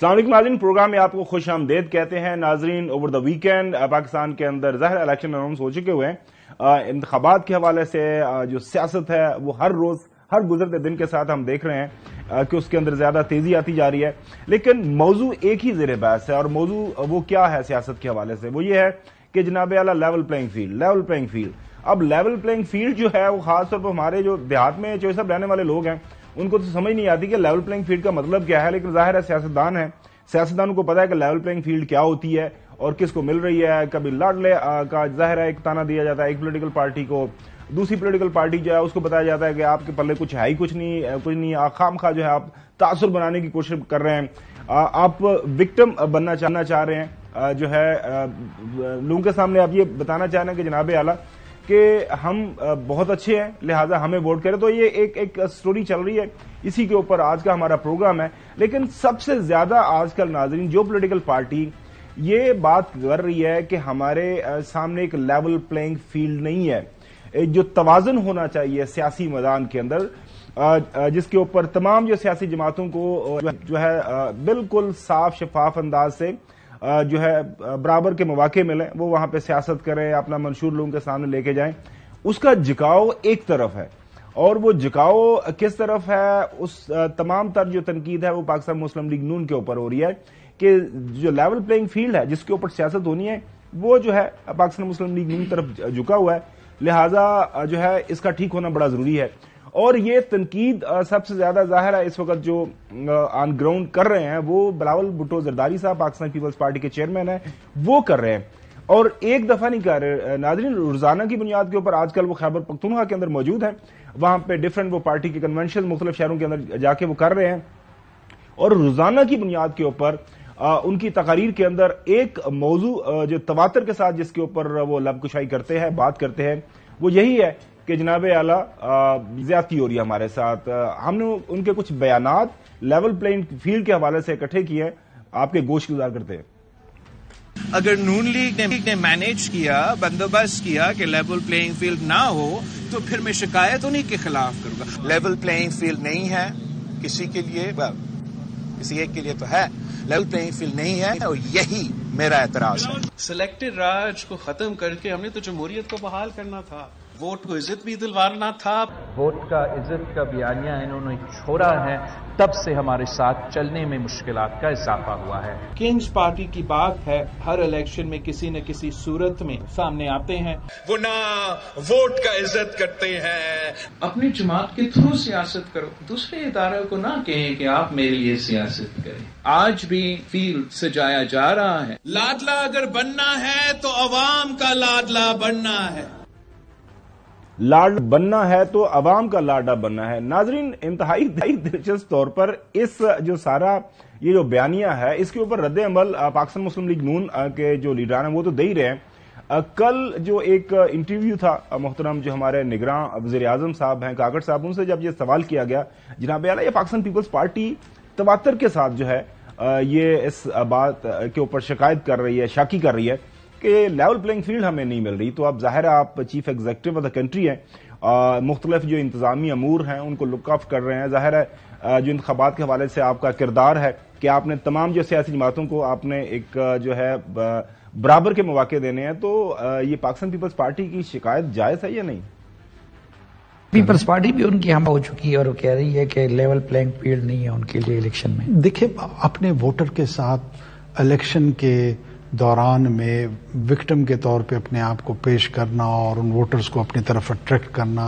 السلام علیکم ناظرین، پروگرام میں آپ کو خوش آمدید کہتے ہیں۔ ناظرین، اوور دا ویکینڈ پاکستان کے اندر ظاہر الیکشن اناؤنس ہو چکے ہوئے ہیں۔ انتخابات کے حوالے سے جو سیاست ہے وہ ہر روز ہر گزرتے دن کے ساتھ ہم دیکھ رہے ہیں کہ اس کے اندر زیادہ تیزی آتی جا رہی ہے، لیکن موضوع ایک ہی زیر بحث ہے، اور موضوع وہ کیا ہے سیاست کے حوالے سے؟ وہ یہ ہے کہ جناب اعلیٰ لیول پلینگ فیلڈ۔ اب لیول پلینگ فیلڈ جو ہے وہ خاص طور پر ہمارے جو دیہات میں جو سب رہنے والے لوگ ہیں ان کو تو سمجھ نہیں آتی کہ لیول پلینگ فیلڈ کا مطلب کیا ہے، لیکن ظاہر ہے سیاستدانوں کو پتا ہے کہ لیول پلینگ فیلڈ کیا ہوتی ہے اور کس کو مل رہی ہے۔ کبھی لاڈلے کا ظاہر ہے ایک تانا دیا جاتا ہے ایک پولیٹیکل پارٹی کو، دوسری پولیٹیکل پارٹی جو ہے اس کو بتایا جاتا ہے کہ آپ کے پلے کچھ ہے ہی کچھ نہیں، خام خواہ جو ہے آپ تاثر بنانے کی کوشش کر رہے ہیں، آپ وکٹم بننا چاہ رہے ہیں، جو ہے لوگوں کے سامنے آپ یہ بتانا چاہ رہے ہیں کہ جناب اعلیٰ کہ ہم بہت اچھے ہیں لہٰذا ہمیں ووٹ کریں۔ تو یہ ایک سٹوری چل رہی ہے، اسی کے اوپر آج کا ہمارا پروگرام ہے۔ لیکن سب سے زیادہ آج کل ناظرین جو پولیٹیکل پارٹی یہ بات کر رہی ہے کہ ہمارے سامنے ایک لیول پلینگ فیلڈ نہیں ہے، جو توازن ہونا چاہیے سیاسی میدان کے اندر، جس کے اوپر تمام جو سیاسی جماعتوں کو جو ہے بالکل صاف شفاف انداز سے جو ہے برابر کے مواقع ملیں، وہ وہاں پہ سیاست کریں، اپنا منشور لوگوں کے سامنے لے کے جائیں۔ اس کا جھکاؤ ایک طرف ہے، اور وہ جھکاؤ کس طرف ہے؟ اس تمام تر جو تنقید ہے وہ پاکستان مسلم لیگ نون کے اوپر ہو رہی ہے کہ جو لیول پلینگ فیلڈ ہے جس کے اوپر سیاست ہونی ہے وہ جو ہے پاکستان مسلم لیگ نون طرف جھکا ہوا ہے، لہٰذا جو ہے اس کا ٹھیک ہونا بڑا ضروری ہے۔ اور یہ تنقید سب سے زیادہ ظاہر ہے اس وقت جو آن گراؤنڈ کر رہے ہیں وہ بلاول بھٹو زرداری صاحب پاکستان پیپلز پارٹی کے چیئرمین ہیں، وہ کر رہے ہیں، اور ایک دفعہ نہیں کر رہے ناظرین، روزانہ کی بنیاد کے اوپر آج کل وہ خیبر پختونخوا کے اندر موجود ہیں، وہاں پہ ڈیفرنٹ وہ پارٹی کے کنونشن مختلف شہروں کے اندر جا کے وہ کر رہے ہیں، اور روزانہ کی بنیاد کے اوپر ان کی تقاریر کے اندر ایک موضوع جو تواتر کے ساتھ جس کے اوپر وہ لب کشائی کرتے ہیں، بات کرتے ہیں، وہ یہی ہے کہ جناب اعلیٰ زیادتی ہو رہی ہے ہمارے ساتھ۔ ہم نے ان کے کچھ بیانات لیول پلینگ فیلڈ کے حوالے سے اکٹھے کیے ہیں، آپ کے گوش گزار کرتے ہیں۔ اگر نون لیگ نے مینیج کیا، بندوبست کیا کہ لیول پلینگ فیلڈ نہ ہو تو پھر میں شکایت انہی کے خلاف کروں گا۔ لیول پلینگ فیلڈ نہیں ہے کسی کے لیے، کسی ایک کے لیے تو ہے، لیول پلینگ فیلڈ نہیں ہے، اور یہی میرا اعتراض ہے۔ سلیکٹڈ راج کو ختم کر کے ہم نے تو جمہوریت کو بحال کرنا تھا، ووٹ کو عزت بھی دلوانا تھا۔ ووٹ کا عزت کا بیانیہ انہوں نے چھوڑا ہے، تب سے ہمارے ساتھ چلنے میں مشکلات کا اضافہ ہوا ہے۔ کنگز پارٹی کی بات ہے، ہر الیکشن میں کسی نہ کسی صورت میں سامنے آتے ہیں، وہ نہ ووٹ کا عزت کرتے ہیں۔ اپنی جماعت کے تھرو سیاست کرو، دوسرے اداروں کو نہ کہیں کہ آپ میرے لیے سیاست کریں۔ آج بھی فیلڈ سجایا جا رہا ہے۔ لاڈلا اگر بننا ہے تو عوام کا لاڈلا بننا ہے، لاڈ بننا ہے تو عوام کا لاڈا بننا ہے۔ ناظرین، انتہائی دلچسپ طور پر اس جو سارا یہ جو بیانیہ ہے اس کے اوپر رد عمل پاکستان مسلم لیگ نون کے جو لیڈران ہیں وہ تو دے ہی رہے ہیں۔ کل جو ایک انٹرویو تھا محترم جو ہمارے نگراں وزیر اعظم صاحب ہیں کاکڑ صاحب، ان سے جب یہ سوال کیا گیا جناب اعلیٰ یہ پاکستان پیپلز پارٹی تواتر کے ساتھ جو ہے یہ اس بات کے اوپر شکایت کر رہی ہے، شاکی کر رہی ہے کہ لیول پلینگ فیلڈ ہمیں نہیں مل رہی، تو اب ظاہر ہے آپ chief executive of the country ہیں، مختلف جو انتظامی امور ہیں ان کو لک آف کر رہے ہیں، ظاہر ہے جو انتخابات کے حوالے سے آپ کا کردار ہے کہ آپ نے تمام جو سیاسی جماعتوں کو آپ نے ایک جو ہے برابر کے مواقع دینے ہیں، تو یہ پاکستان پیپلز پارٹی کی شکایت جائز ہے یا نہیں؟ پیپلز پارٹی بھی ان کی ہم ہو چکی ہے اور وہ کہہ رہی ہے کہ لیول پلینگ فیلڈ نہیں ہے ان کے لیے الیکشن میں۔ دیکھیں، اپنے ووٹر کے ساتھ الیکشن کے دوران میں وکٹم کے طور پہ اپنے آپ کو پیش کرنا اور ان ووٹرز کو اپنی طرف اٹریکٹ کرنا،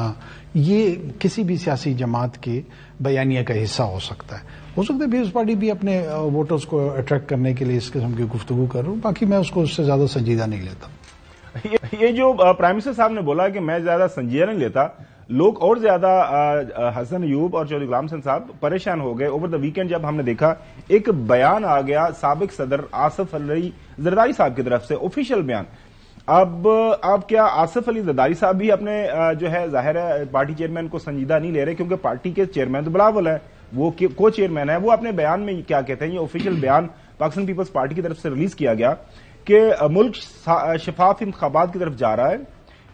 یہ کسی بھی سیاسی جماعت کے بیانیہ کا حصہ ہو سکتا ہے پیپلز پارٹی بھی اپنے ووٹرز کو اٹریکٹ کرنے کے لیے اس قسم کی گفتگو کر رہا ہوں، باقی میں اس کو اس سے زیادہ سنجیدہ نہیں لیتا۔ یہ جو پرائم منسٹر صاحب نے بولا کہ میں زیادہ سنجیدہ نہیں لیتا، لوگ اور زیادہ حسن ایوب اور چودھری غلام حسن صاحب پریشان ہو گئے اوور دا ویکینڈ جب ہم نے دیکھا ایک بیان آ گیا سابق صدر آصف علی زرداری صاحب کی طرف سے، آفیشیل بیان۔ اب کیا آصف علی زرداری صاحب بھی اپنے جو ہے ظاہر ہے پارٹی چیئرمین کو سنجیدہ نہیں لے رہے، کیونکہ پارٹی کے چیئرمین تو بلاول ہے، وہ کو چیئرمین ہے، وہ اپنے بیان میں کیا کہتے ہیں؟ یہ آفیشیل بیان پاکستان پیپلز پارٹی کی طرف سے ریلیز کیا گیا کہ ملک شفاف انتخابات کی طرف جا رہا ہے،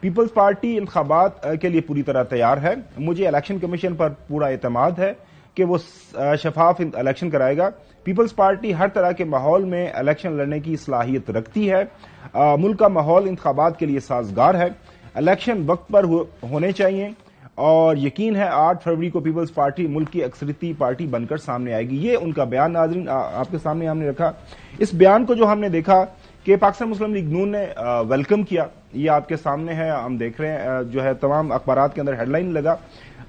پیپلز پارٹی انتخابات کے لیے پوری طرح تیار ہے، مجھے الیکشن کمیشن پر پورا اعتماد ہے کہ وہ شفاف الیکشن کرائے گا، پیپلز پارٹی ہر طرح کے ماحول میں الیکشن لڑنے کی صلاحیت رکھتی ہے. ملک کا ماحول انتخابات کے لیے سازگار ہے. الیکشن وقت پر ہونے چاہیے اور یقین ہے 8 فروری کو پیپلز پارٹی ملک کی اکثریتی پارٹی بن کر سامنے آئے گی. یہ ان کا بیان ناظرین آپ کے سامنے ہم نے رکھا. اس بیان کو جو ہم نے دیکھا کہ پاکستان مسلم لیگ نون نے ویلکم کیا, یہ آپ کے سامنے ہے, ہم دیکھ رہے ہیں جو ہے تمام اخبارات کے اندر ہیڈ لائن لگا.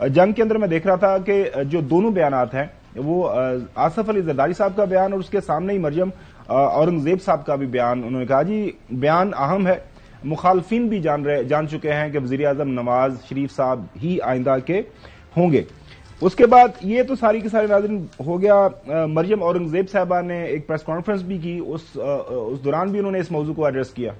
جنگ کے اندر میں دیکھ رہا تھا کہ جو دونوں بیانات ہیں وہ آصف علی زرداری صاحب کا بیان اور اس کے سامنے ہی مریم اورنگزیب صاحب کا بھی بیان. انہوں نے کہا جی بیان اہم ہے, مخالفین بھی جان چکے ہیں کہ وزیر اعظم نواز شریف صاحب ہی آئندہ کے ہوں گے. اس کے بعد یہ تو ساری کے سارے ناظرین ہو گیا. مریم اورنگزیب صاحبہ نے ایک پریس کانفرنس بھی کی, اس دوران بھی انہوں نے اس موضوع کو ایڈریس کیا.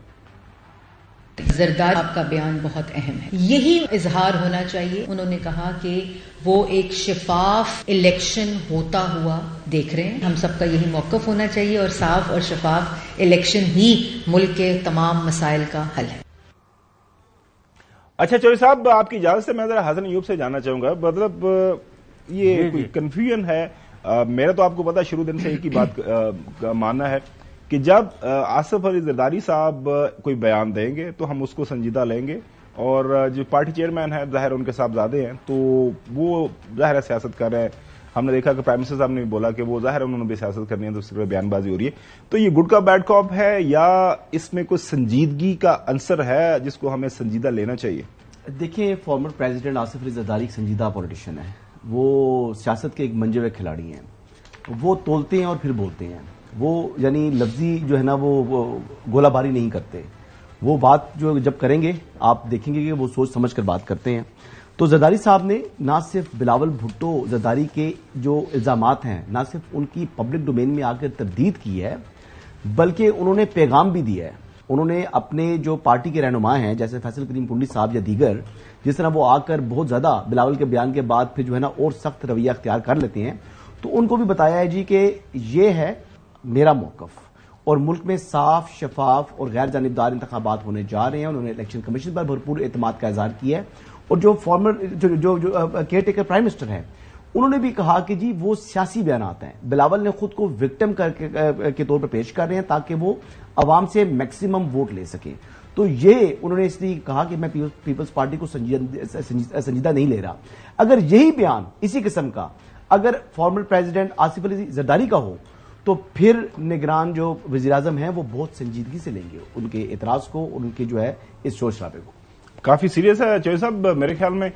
زرداری آپ کا بیان بہت اہم ہے, یہی اظہار ہونا چاہیے. انہوں نے کہا کہ وہ ایک شفاف الیکشن ہوتا ہوا دیکھ رہے ہیں. ہم سب کا یہی موقف ہونا چاہیے اور صاف اور شفاف الیکشن ہی ملک کے تمام مسائل کا حل ہے. اچھا چوہدری صاحب, آپ کی اجازت سے میں ذرا حسن ایوب سے جاننا چاہوں گا. مطلب یہ کوئی کنفیوژن ہے, میرا تو آپ کو پتا شروع دن سے ایک ہی بات ماننا ہے کہ جب آصف علی زرداری صاحب کوئی بیان دیں گے تو ہم اس کو سنجیدہ لیں گے, اور جو پارٹی چیئرمین ہیں ظاہر ان کے صاحبزادے ہیں تو وہ ظاہر ہے سیاست کر رہے ہیں. ہم نے دیکھا کہ پرائم منسٹر صاحب نے بھی بولا کہ وہ ظاہر انہوں نے بھی سیاست کرنی ہے تو اس پر بیان بازی ہو رہی ہے. تو یہ گڈ کا بیڈ کاپ ہے یا اس میں کوئی سنجیدگی کا عنصر ہے جس کو ہمیں سنجیدہ لینا چاہیے؟ دیکھیں, فارمر پریزیڈنٹ آصف علی زرداری ایک سنجیدہ پولیٹیشین ہے. وہ سیاست کے ایک منجے ہوئے کھلاڑی ہیں. وہ تولتے ہیں اور پھر بولتے ہیں. وہ یعنی لفظی جو ہے نا وہ گولہ باری نہیں کرتے. وہ بات جو جب کریں گے آپ دیکھیں گے کہ وہ سوچ سمجھ کر بات کرتے ہیں. تو زرداری صاحب نے نہ صرف بلاول بھٹو زرداری کے جو الزامات ہیں نہ صرف ان کی پبلک ڈومین میں آ کر تردید کی ہے بلکہ انہوں نے پیغام بھی دیا ہے. انہوں نے اپنے جو پارٹی کے رہنما ہیں جیسے فیصل کریم پنڈی صاحب یا دیگر, جس طرح وہ آ کر بہت زیادہ بلاول کے بیان کے بعد پھر جو ہے نا اور سخت رویہ اختیار کر لیتے ہیں, تو ان کو بھی بتایا ہے جی کہ یہ ہے میرا موقف اور ملک میں صاف شفاف اور غیر جانبدار انتخابات ہونے جا رہے ہیں. انہوں نے الیکشن کمیشن پر بھرپور اعتماد کا اظہار کیا ہے. اور جو فارمر جو کیئر ٹیکر پرائم منسٹر ہیں انہوں نے بھی کہا کہ جی وہ سیاسی بیانات ہیں. بلاول نے خود کو وکٹم کے طور پر پیش کر رہے ہیں تاکہ وہ عوام سے میکسیمم ووٹ لے سکیں. تو یہ انہوں نے اس لیے کہا کہ میں پیپلز پارٹی کو سنجیدہ نہیں لے رہا. اگر یہی بیان اسی قسم کا اگر فارمر پریزیڈنٹ آصف علی زرداری کا ہو تو پھر نگران جو وزیر اعظم ہیں وہ بہت سنجیدگی سے لیں گے ان کے اعتراض کو اور ان کے جو ہے اس شور شرابے کو. کافی سیریس ہے چوہدری صاحب. میرے خیال میں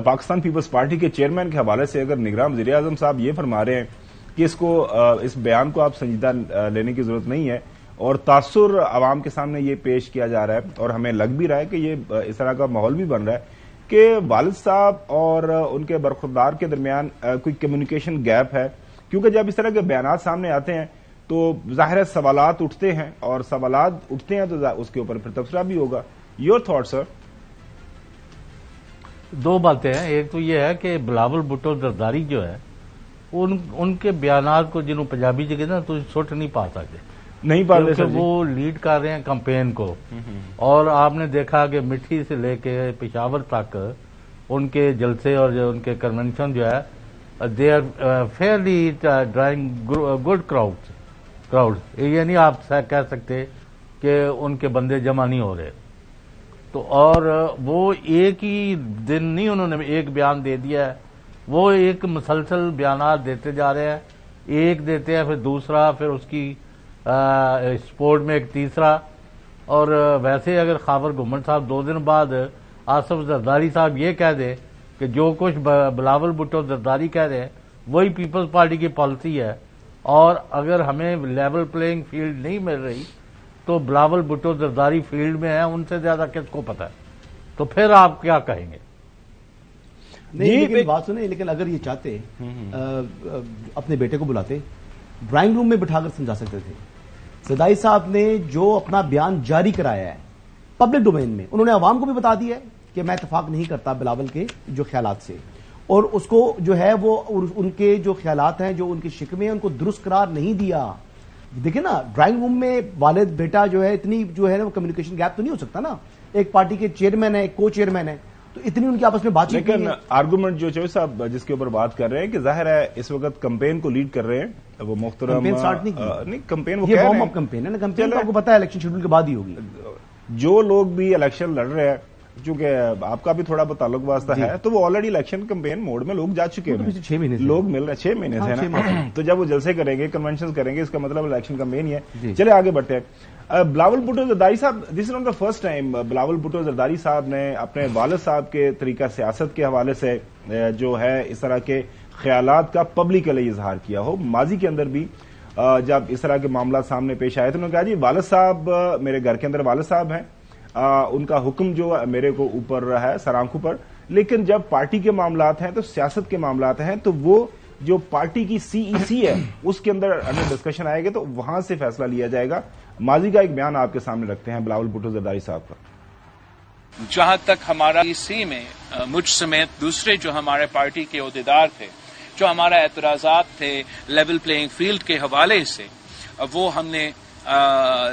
پاکستان پیپلز پارٹی کے چیئرمین کے حوالے سے اگر نگران وزیر اعظم صاحب یہ فرما رہے ہیں کہ اس بیان کو آپ سنجیدہ لینے کی ضرورت نہیں ہے اور تاثر عوام کے سامنے یہ پیش کیا جا رہا ہے اور ہمیں لگ بھی رہا ہے کہ یہ اس طرح کا ماحول بھی بن رہا ہے کہ والد صاحب اور ان کے برخوردار کے درمیان کوئی کمیونیکیشن گیپ ہے, کیونکہ جب اس طرح کے بیانات سامنے آتے ہیں تو ظاہر سوالات اٹھتے ہیں اور سوالات اٹھتے ہیں تو اس کے اوپر پھر تبصرہ بھی ہوگا. یور تھاٹ سر؟ دو باتیں ہیں. ایک تو یہ ہے کہ بلاول بھٹو زرداری جو ہے ان کے بیانات کو جنہوں پنجابی جگہ نا تو سٹ نہیں پا سکتے, نہیں پا سکتے وہ لیڈ کر رہے ہیں کمپین کو. اور آپ نے دیکھا کہ مٹھی سے لے کے پشاور تک ان کے جلسے اور ان کے کنونشن جو ہے they are fairly drawing good crowd. یہ نہیں آپ کہہ سکتے کہ ان کے بندے جمع نہیں ہو رہے. تو اور وہ ایک ہی دن نہیں انہوں نے ایک بیان دے دیا ہے, وہ ایک مسلسل بیانات دیتے جا رہے ہیں. ایک دیتے ہیں پھر دوسرا, پھر اس کی سپورٹ میں ایک تیسرا. اور ویسے اگر خاور گھمن صاحب 2 دن بعد آصف زرداری صاحب یہ کہہ دے کہ جو کچھ بلاول بھٹو زرداری کہہ رہے ہیں وہی پیپلز پارٹی کی پالیسی ہے, اور اگر ہمیں لیول پلینگ فیلڈ نہیں مل رہی تو بلاول بھٹو زرداری فیلڈ میں ہیں, ان سے زیادہ کس کو پتا ہے, تو پھر آپ کیا کہیں گے؟ نہیں لیکن بات سنیں, لیکن اگر یہ چاہتے اپنے بیٹے کو بلاتے ڈرائنگ روم میں بٹھا کر سمجھا سکتے تھے. زرداری صاحب نے جو اپنا بیان جاری کرایا ہے پبلک ڈومین میں, انہوں نے عوام کو بھی بتا دیا ہے کہ میں اتفاق نہیں کرتا بلاول کے جو خیالات سے, اور اس کو جو ہے وہ ان کے جو خیالات ہیں جو ان کے شکوے ہیں ان کو درست قرار نہیں دیا. دیکھیں نا ڈرائنگ روم میں والد بیٹا جو ہے اتنی جو ہے وہ کمیونیکیشن گیپ تو نہیں ہو سکتا نا. ایک پارٹی کے چیئرمین ہے, ایک کو چیئرمین ہے, تو تو اتنی ان کی آپس میں بات چیت. لیکن آرگومنٹ جو چوہدری صاحب جس کے اوپر بات کر رہے ہیں کہ ظاہر ہے اس وقت کمپین کو لیڈ کر رہے ہیں وہ محترم. کمپین سٹارٹ نہیں کمپین یہ وارم اپ کمپین ہے نا. کمپین آپ کو پتا ہے الیکشن شیڈول کے بعد ہی ہوگی. جو لوگ بھی الیکشن لڑ رہے ہیں چونکہ آپ کا بھی تھوڑا بہت تعلق واسطہ ہے تو وہ آلریڈی الیکشن کمپین موڈ میں لوگ جا چکے ہیں. 6 مہینے لوگ مل رہے ہیں 6 مہینے سے نا. تو جب وہ جلسے کریں گے کنونشن کریں گے اس کا مطلب الیکشن کمپین ہی ہے. چلے آگے بڑھتے ہیں. بلاول بھٹو زرداری صاحب this is not the first time Bilawal Bhutto Zardari صاحب نے اپنے والد صاحب کے طریقہ سیاست کے حوالے سے جو ہے اس طرح کے خیالات کا پبلکلی اظہار کیا ہو. ماضی کے اندر بھی جب اس طرح کے معاملات سامنے پیش آئے تو انہوں نے کہا جی والد صاحب میرے گھر کے اندر والد صاحب ہیں ان کا حکم جو میرے کو اوپر ہے سر آنکھوں پر, لیکن جب پارٹی کے معاملات ہیں تو سیاست کے معاملات ہیں تو وہ جو پارٹی کی سی ای سی ہے اس کے اندر ڈسکشن آئے گا تو وہاں سے فیصلہ لیا جائے گا. ماضی کا ایک بیان آپ کے سامنے رکھتے ہیں بلاول بھٹو زرداری صاحب کا. جہاں تک ہمارا سی میں مجھ سمیت دوسرے جو ہمارے پارٹی کے عہدیدار تھے جو ہمارا اعتراضات تھے لیول پلینگ فیلڈ کے حوالے سے وہ ہم نے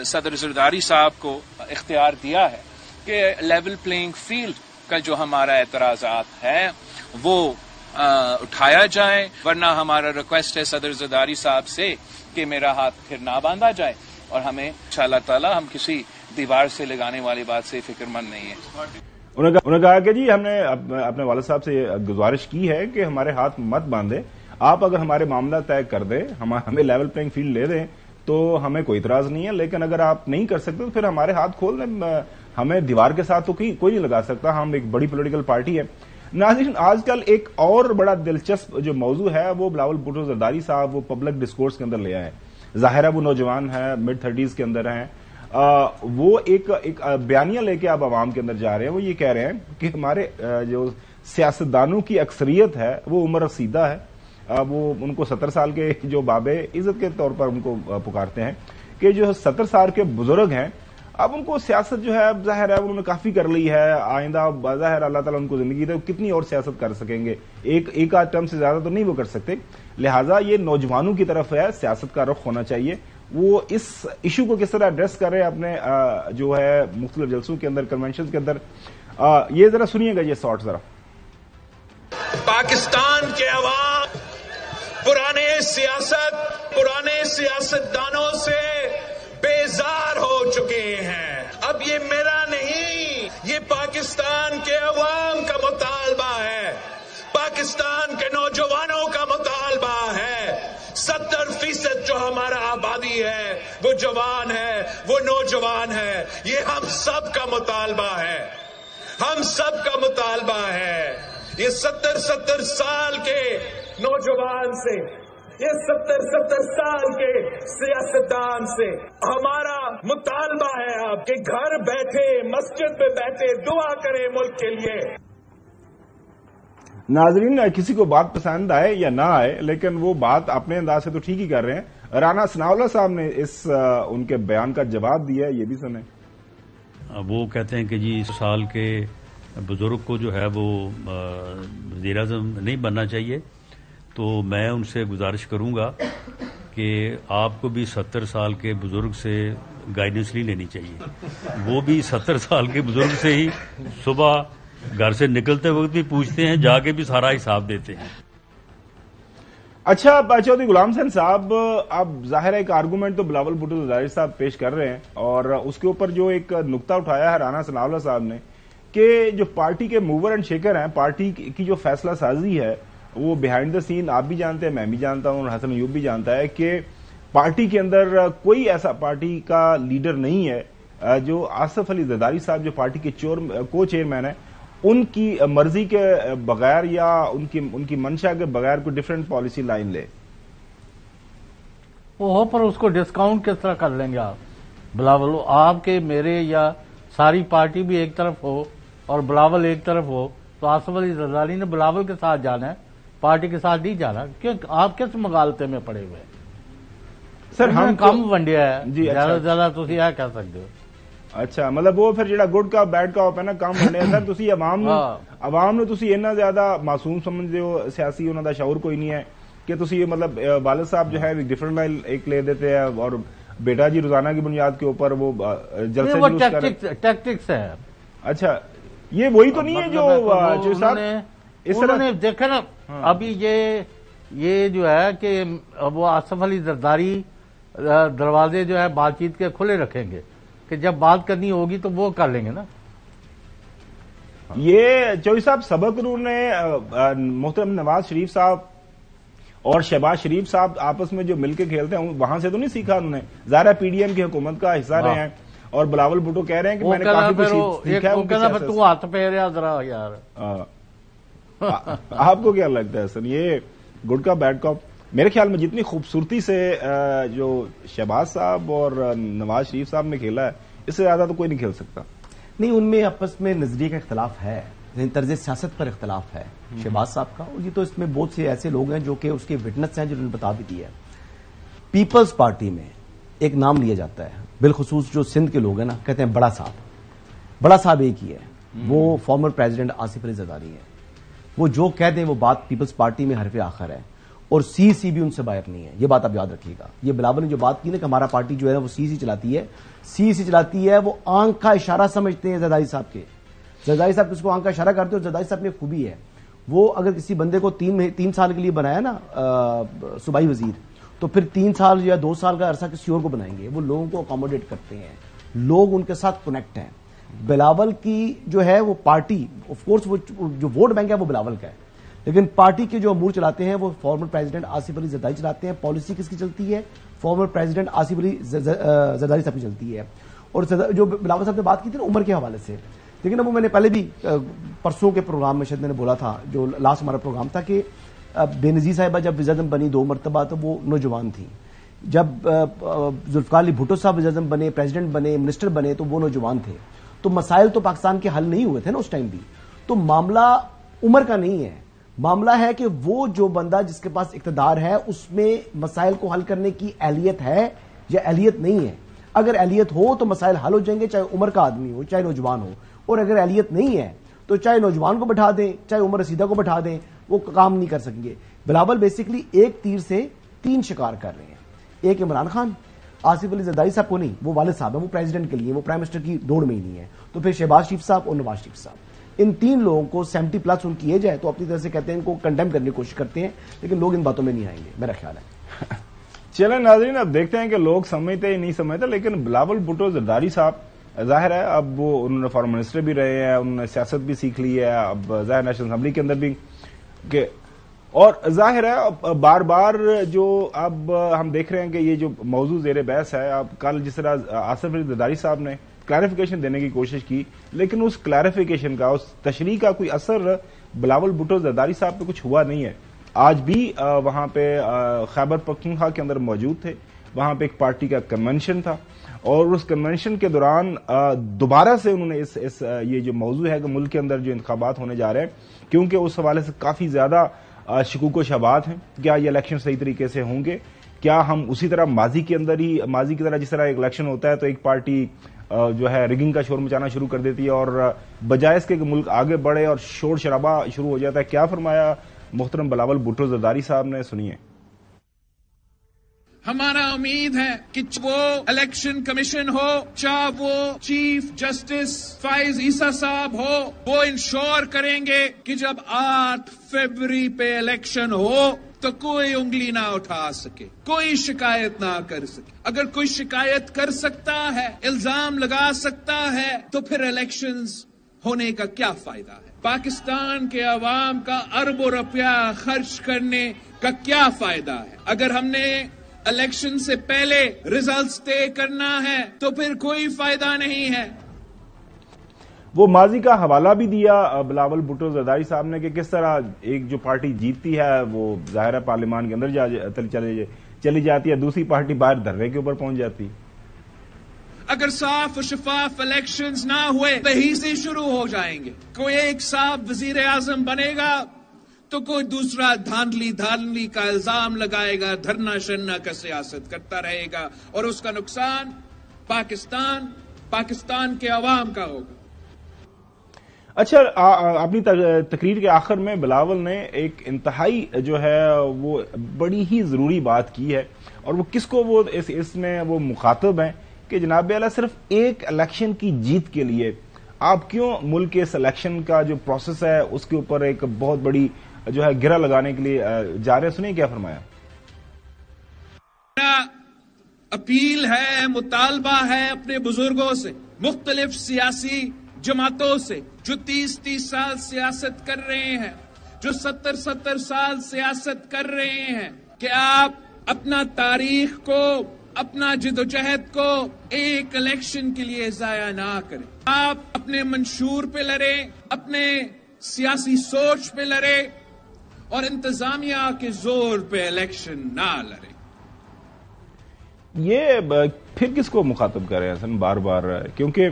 صدر زرداری صاحب کو اختیار دیا ہے کہ لیول پلینگ فیلڈ کا جو ہمارا اعتراضات ہے وہ اٹھایا جائے, ورنہ ہمارا ریکویسٹ ہے صدر زرداری صاحب سے کہ میرا ہاتھ پھر نہ باندھا جائے اور ہمیں انشاءاللہ تعالی ہم کسی دیوار سے لگانے والی بات سے فکر مند نہیں ہے. انہوں نے کہا کہ جی ہم نے اپنے والد صاحب سے گزارش کی ہے کہ ہمارے ہاتھ مت باندھے, آپ اگر ہمارے معاملہ طے کر دیں ہمیں لیول پلینگ فیلڈ لے دیں تو ہمیں کوئی اعتراض نہیں ہے, لیکن اگر آپ نہیں کر سکتے تو پھر ہمارے ہاتھ کھول دیں, ہمیں دیوار کے ساتھ تو کوئی نہیں لگا سکتا, ہم ایک بڑی پولیٹیکل پارٹی ہے. ناظرین آج کل ایک اور بڑا دلچسپ جو موضوع ہے وہ بلاول بھٹو زرداری صاحب وہ پبلک ڈسکورس کے اندر لے آئے. ظاہر ہے وہ نوجوان ہے mid 30s کے اندر ہیں, وہ ایک بیانیہ لے کے اب عوام کے اندر جا رہے ہیں. وہ یہ کہہ رہے ہیں کہ ہمارے جو سیاستدانوں کی اکثریت ہے وہ عمر رسیدہ ہے, وہ ان کو 70 سال کے جو باب عزت کے طور پر ان کو پکارتے ہیں کہ جو 70 سال کے بزرگ ہیں اب ان کو سیاست جو ہے ظاہر ہے انہوں نے کافی کر لی ہے, آئندہ ظاہر اللہ تعالیٰ ان کو زندگی دے کتنی اور سیاست کر سکیں گے, ایک آدھ ٹرم سے زیادہ تو نہیں وہ کر سکتے. لہٰذا یہ نوجوانوں کی طرف ہے سیاست کا رخ ہونا چاہیے. وہ اس ایشو کو کس طرح ایڈریس کر رہے ہیں اپنے جو ہے مختلف جلسوں کے اندر کنونشن کے اندر, یہ ذرا سنیے گا یہ شارٹ ذرا. پاکستان کے عوام پرانے سیاستدانوں سے بیزار ہو چکے ہیں. اب یہ میرا نہیں, یہ پاکستان کے عوام کا مطالبہ ہے, پاکستان کے نوجوانوں کا مطالبہ ہے. 70% جو ہمارا آبادی ہے وہ جوان ہے, وہ نوجوان ہے. یہ ہم سب کا مطالبہ ہے, ہم سب کا مطالبہ ہے. یہ 70 سال کے نوجوان سے, یہ 70 سال کے سیاستدان سے ہمارا مطالبہ ہے آپ کہ گھر بیٹھے مسجد میں بیٹھے دعا کریں ملک کے لیے. ناظرین کسی کو بات پسند آئے یا نہ آئے لیکن وہ بات اپنے انداز سے تو ٹھیک ہی کر رہے ہیں. رانا ثناءاللہ صاحب نے ان کے بیان کا جواب دیا, یہ بھی سنیں. وہ کہتے ہیں کہ جی اس سال کے بزرگ کو جو ہے وہ وزیر اعظم نہیں بننا چاہیے, تو میں ان سے گزارش کروں گا کہ آپ کو بھی 70 سال کے بزرگ سے گائیڈنس نہیں لینی چاہیے. وہ بھی 70 سال کے بزرگ سے ہی صبح گھر سے نکلتے وقت بھی پوچھتے ہیں, جا کے بھی سارا حساب دیتے ہیں. اچھا چودھری غلام حسین صاحب, اب ظاہر ہے ایک آرگومنٹ تو بلاول بھٹو زرداری صاحب پیش کر رہے ہیں اور اس کے اوپر جو ایک نقطہ اٹھایا ہے رانا ثناءاللہ صاحب نے کہ جو پارٹی کے موور اینڈ شیکر ہیں, پارٹی کی جو فیصلہ سازی ہے وہ بیہائنڈ دا سین آپ بھی جانتے ہیں, میں بھی جانتا ہوں, اور حسن ایوب بھی جانتا ہے کہ پارٹی کے اندر کوئی ایسا پارٹی کا لیڈر نہیں ہے جو آصف علی زرداری صاحب جو پارٹی کے کو چیئرمین ہیں ان کی مرضی کے بغیر یا ان کی منشا کے بغیر کوئی ڈفرینٹ پالیسی لائن لے. وہ پر اس کو ڈسکاؤنٹ کس طرح کر لیں گے آپ؟ بلاول آپ کے میرے یا ساری پارٹی بھی ایک طرف ہو اور بلاول ایک طرف ہو تو آصف علی زرداری نے بلاول کے ساتھ جانا ہے, پارٹی کے ساتھ نہیں جانا. کیوں آپ کس مغالطے میں پڑے ہوئے؟ سر ہم کم ونڈیا ہے جی, زیادہ سے زیادہ تھی یہ کہہ سکتے ہو. اچھا مطلب وہ پھر جڑا گڈ کا بیڈ کا ہوتا ہے نا کام ونڈیا سر, تسی عوام نے تسی اتنا زیادہ معصوم سمجھتے ہو, سیاسی انہوں دا شعور کوئی نہیں ہے کہ تسی مطلب والد صاحب جو ہے ڈفرنٹ لائن ایک لے دیتے ہیں اور بیٹا جی روزانہ کی بنیاد کے اوپر وہ جلسے ٹیکٹکس ہے. اچھا یہ وہی تو نہیں ہے جو صاحب اس طرح دیکھا نا ابھی یہ جو ہے کہ وہ آصف علی زرداری دروازے جو ہے بات چیت کے کھلے رکھیں گے کہ جب بات کرنی ہوگی تو وہ کر لیں گے نا. یہ چوہدری صاحب سبق انہوں نے محترم نواز شریف صاحب اور شہباز شریف صاحب آپس میں جو مل کے کھیلتے ہیں وہاں سے تو نہیں سیکھا انہوں نے. ظاہر پی ڈی ایم کی حکومت کا حصہ رہے ہیں اور بلاول بھٹو کہہ رہے ہیں کہ میں نے کافی کچھ سیکھا ہے. تو ہاتھ پھیریا ذرا یار. آپ کو کیا لگتا ہے حسن یہ گڈ کا بیڈ کاپ؟ میرے خیال میں جتنی خوبصورتی سے جو شہباز صاحب اور نواز شریف صاحب نے کھیلا ہے اس سے زیادہ تو کوئی نہیں کھیل سکتا. نہیں، ان میں آپس میں نظریے کا اختلاف ہے، طرز سیاست پر اختلاف ہے شہباز صاحب کا. اور یہ تو اس میں بہت سے ایسے لوگ ہیں جو کہ اس کے وٹنس ہیں، جنہوں نے بتا بھی دیا ہے. پیپلز پارٹی میں ایک نام لیا جاتا ہے، بالخصوص جو سندھ کے لوگ ہیں نا، کہتے ہیں بڑا صاحب ایک ہی ہے، وہ فارمر پریزیڈنٹ آصف علی زرداری ہے. وہ جو کہہ دیں وہ بات پیپلز پارٹی میں حرف آخر ہے، اور سی بھی ان سے باہر نہیں ہے. یہ بات آپ یاد رکھیے گا. یہ بلاول نے جو بات کی نا کہ ہمارا پارٹی جو ہے وہ سی چلاتی ہے، وہ آنکھ کا اشارہ سمجھتے ہیں زرداری صاحب کے. زرداری صاحب کس کو آنکھ کا اشارہ کرتے ہیں، اور زرداری صاحب میں خوبی ہے، وہ اگر کسی بندے کو 3 سال کے لیے بنایا نا صوبائی وزیر، تو پھر 3 سال یا 2 سال کا عرصہ کسی اور کو بنائیں گے. وہ لوگوں کو اکاموڈیٹ کرتے ہیں، لوگ ان کے ساتھ کنیکٹ ہیں. بلاول کی جو ہے وہ پارٹی آف کورس وہ جو ووٹ بینک ہے وہ بلاول کا ہے، لیکن پارٹی کے جو امور چلاتے ہیں وہ فارمر پریزیڈنٹ آصف علی زرداری چلاتے ہیں. پالیسی کس کی چلتی ہے؟ فارمر پریزیڈنٹ آصف علی زرداری صاحب کی چلتی ہے. اور جو بلاول صاحب نے بات کی تھی نا عمر کے حوالے سے، لیکن اب وہ میں نے پہلے بھی پرسوں کے پروگرام میں شاید میں نے بولا تھا، جو لاسٹ ہمارا پروگرام تھا، کہ بے نظیر صاحبہ جب وزیر اعظم بنی 2 مرتبہ تو وہ نوجوان تھی. جب ذوالفقار علی بھٹو صاحب وزیر اعظم بنے، پریزیڈنٹ بنے، منسٹر بنے تو وہ نوجوان تھے. تو مسائل تو پاکستان کے حل نہیں ہوئے تھے نا اس ٹائم بھی. تو معاملہ عمر کا نہیں ہے، معاملہ ہے کہ وہ جو بندہ جس کے پاس اقتدار ہے اس میں مسائل کو حل کرنے کی اہلیت ہے یا اہلیت نہیں ہے. اگر اہلیت ہو تو مسائل حل ہو جائیں گے، چاہے عمر کا آدمی ہو چاہے نوجوان ہو. اور اگر اہلیت نہیں ہے تو چاہے نوجوان کو بٹھا دیں چاہے عمر رسیدہ کو بٹھا دیں، وہ کام نہیں کر سکیں گے. بلاول بیسیکلی ایک تیر سے 3 شکار کر رہے ہیں. ایک عمران خان، آصف علی زرداری صاحب کو نہیں، وہ والد صاحب ہیں، وہ پریزیڈنٹ کے لیے، وہ پرائم منسٹر کی دوڑ میں ہی نہیں ہے. تو پھر شہباز شریف صاحب اور نواز شریف صاحب، ان 3 لوگوں کو 70+ ان کی ایج ہے تو اپنی طرح سے کہتے ہیں ان کو کنڈیم کرنے کی کوشش کرتے ہیں، لیکن لوگ ان باتوں میں نہیں آئیں گے میرا خیال ہے. چلیں ناظرین، اب دیکھتے ہیں کہ لوگ سمجھتے ہی نہیں سمجھتے، لیکن بلاول بھٹو زرداری صاحب ظاہر ہے اب وہ انہوں نے فارم منسٹر بھی رہے ہیں، انہوں نے سیاست بھی سیکھ لی ہے، اب ظاہر نیشنل اسمبلی کے اندر بھی کہ، اور ظاہر ہے بار بار جو اب ہم دیکھ رہے ہیں کہ یہ جو موضوع زیر بحث ہے، اب کل جس طرح آصف علی زرداری صاحب نے کلیریفیکیشن دینے کی کوشش کی، لیکن اس کلیریفیکیشن کا، اس تشریح کا کوئی اثر بلاول بھٹو زرداری صاحب پہ کچھ ہوا نہیں ہے. آج بھی وہاں پہ خیبر پختونخوا کے اندر موجود تھے، وہاں پہ ایک پارٹی کا کنونشن تھا، اور اس کنونشن کے دوران دوبارہ سے انہوں نے یہ جو موضوع ہے کہ ملک کے اندر جو انتخابات ہونے جا رہے ہیں، کیونکہ اس حوالے سے کافی زیادہ شکوک و شبہات ہیں، کیا یہ الیکشن صحیح طریقے سے ہوں گے، کیا ہم اسی طرح ماضی کی طرح جس طرح ایک الیکشن ہوتا ہے تو ایک پارٹی جو ہے ریگنگ کا شور مچانا شروع کر دیتی ہے اور بجائے اس کے کہ ملک آگے بڑھے اور شور شرابہ شروع ہو جاتا ہے. کیا فرمایا محترم بلاول بھٹو زرداری صاحب نے، سنیے. ہمارا امید ہے کہ وہ الیکشن کمیشن ہو، چاہے وہ چیف جسٹس فائز عیسیٰ صاحب ہو، وہ انشور کریں گے کہ جب 8 فروری پہ الیکشن ہو تو کوئی انگلی نہ اٹھا سکے، کوئی شکایت نہ کر سکے. اگر کوئی شکایت کر سکتا ہے، الزام لگا سکتا ہے، تو پھر الیکشنز ہونے کا کیا فائدہ ہے؟ پاکستان کے عوام کا اربوں روپیہ خرچ کرنے کا کیا فائدہ ہے؟ اگر ہم نے الیکشن سے پہلے ریزلٹس طے کرنا ہے تو پھر کوئی فائدہ نہیں ہے. وہ ماضی کا حوالہ بھی دیا بلاول بھٹو زرداری صاحب نے کہ کس طرح ایک جو پارٹی جیتتی ہے وہ ظاہر پارلیمان کے اندر چلی جاتی ہے، دوسری پارٹی باہر دھرنے کے اوپر پہنچ جاتی. اگر صاف و شفاف الیکشنز نہ ہوئے وہیں سے شروع ہو جائیں گے. کوئی ایک صاحب وزیر اعظم بنے گا تو کوئی دوسرا دھاندلی کا الزام لگائے گا، دھرنا شرنا کا سیاست کرتا رہے گا، اور اس کا نقصان پاکستان کے عوام کا ہوگا. اچھا، اپنی تقریر کے آخر میں بلاول نے ایک انتہائی جو ہے وہ بڑی ہی ضروری بات کی ہے، اور وہ کس کو وہ اس میں وہ مخاطب ہیں کہ جناب اعلیٰ صرف ایک الیکشن کی جیت کے لیے آپ کیوں ملک کے سلیکشن کا جو پروسیس ہے اس کے اوپر ایک بہت بڑی جو ہے گرہ لگانے کے لیے جا رہے ہیں؟ سنیے کیا فرمایا. اپیل ہے، مطالبہ ہے اپنے بزرگوں سے، مختلف سیاسی جماعتوں سے جو 30 سال سیاست کر رہے ہیں، جو 70 سال سیاست کر رہے ہیں، کہ آپ اپنا تاریخ کو، اپنا جدوجہد کو ایک الیکشن کے لیے ضائع نہ کریں. آپ اپنے منشور پہ لڑیں، اپنے سیاسی سوچ پہ لڑیں اور انتظامیہ کے زور پہ الیکشن نہ لڑیں. یہ پھر کس کو مخاطب کر رہے ہیں حسن بار بار؟ کیونکہ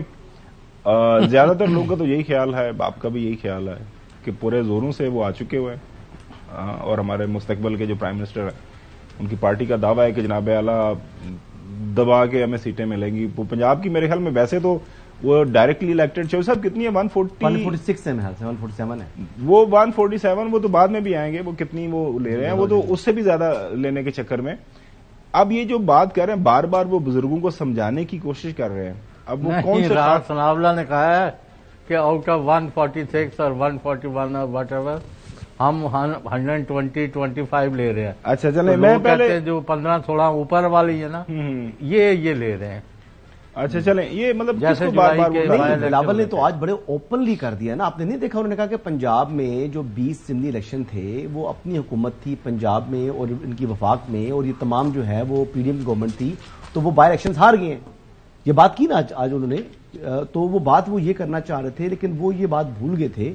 زیادہ تر لوگوں کا تو یہی خیال ہے، آپ کا بھی یہی خیال ہے کہ پورے زوروں سے وہ آ چکے ہوئے ہیں اور ہمارے مستقبل کے جو پرائم منسٹر ہیں ان کی پارٹی کا دعویٰ ہے کہ جناب اعلیٰ دبا کے ہمیں سیٹیں ملیں گی. پنجاب کی میرے خیال میں ویسے تو وہ ڈائریکٹلی الیکٹڈ چوہدری صاحب کتنی ہے؟ 146 ہے میرے خیال سے 147 ہے. وہ 147 وہ تو بعد میں بھی آئیں گے، وہ کتنی وہ لے رہے ہیں، وہ تو اس سے بھی زیادہ لینے کے چکر میں. اب یہ جو بات کر رہے ہیں بار بار وہ بزرگوں کو سمجھانے کی کوشش کر رہے ہیں. اب وہ کون سے راحت ثناءاللہ نے کہا ہے کہ آؤٹ آف 146 اور 141 اور واٹ ایور ہم 125 لے رہے ہیں. اچھا چلیں، میں پہلے جو 15-16 اوپر والی ہے نا یہ لے رہے ہیں. اچھا چلیں، یہ مطلب جیسے بلاول نے تو آج بڑے اوپنلی کر دیا نا. آپ نے نہیں دیکھا انہوں نے کہا کہ پنجاب میں جو 20 ضمنی الیکشن تھے وہ اپنی حکومت تھی پنجاب میں اور ان کی وفاق میں، اور یہ تمام جو ہے وہ پی ڈی ایم کی گورنمنٹ تھی، تو وہ بائی الیکشن ہار گئے ہیں. یہ بات کی نا آج انہوں نے، تو وہ بات وہ یہ کرنا چاہ رہے تھے لیکن وہ یہ بات بھول گئے تھے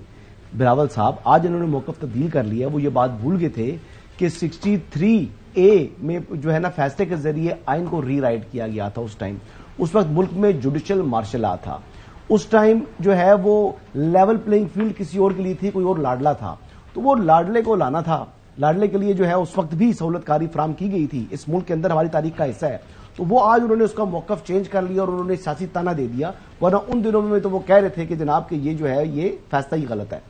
بلاول صاحب. آج انہوں نے موقف تبدیل کر لیا. وہ یہ بات بھول گئے تھے کہ 63A میں جو ہے نا فیصلے کے ذریعے آئین کو ری رائٹ کیا گیا تھا. اس وقت ملک میں جوڈیشل مارشل لا تھا. اس ٹائم جو ہے وہ لیول پلینگ فیلڈ کسی اور کے لیے تھی، کوئی اور لاڈلا تھا، تو وہ لاڈلے کو لانا تھا. لاڈلے کے لیے جو ہے اس وقت بھی سہولت کاری فراہم کی گئی تھی، اس ملک کے اندر ہماری تاریخ کا حصہ ہے. تو وہ آج انہوں نے اس کا موقف چینج کر لیا اور انہوں نے سیاسی تانا دے دیا. ورنہ ان دنوں میں تو وہ کہہ رہے تھے کہ جناب کہ یہ جو ہے یہ فیصلہ ہی غلط ہے.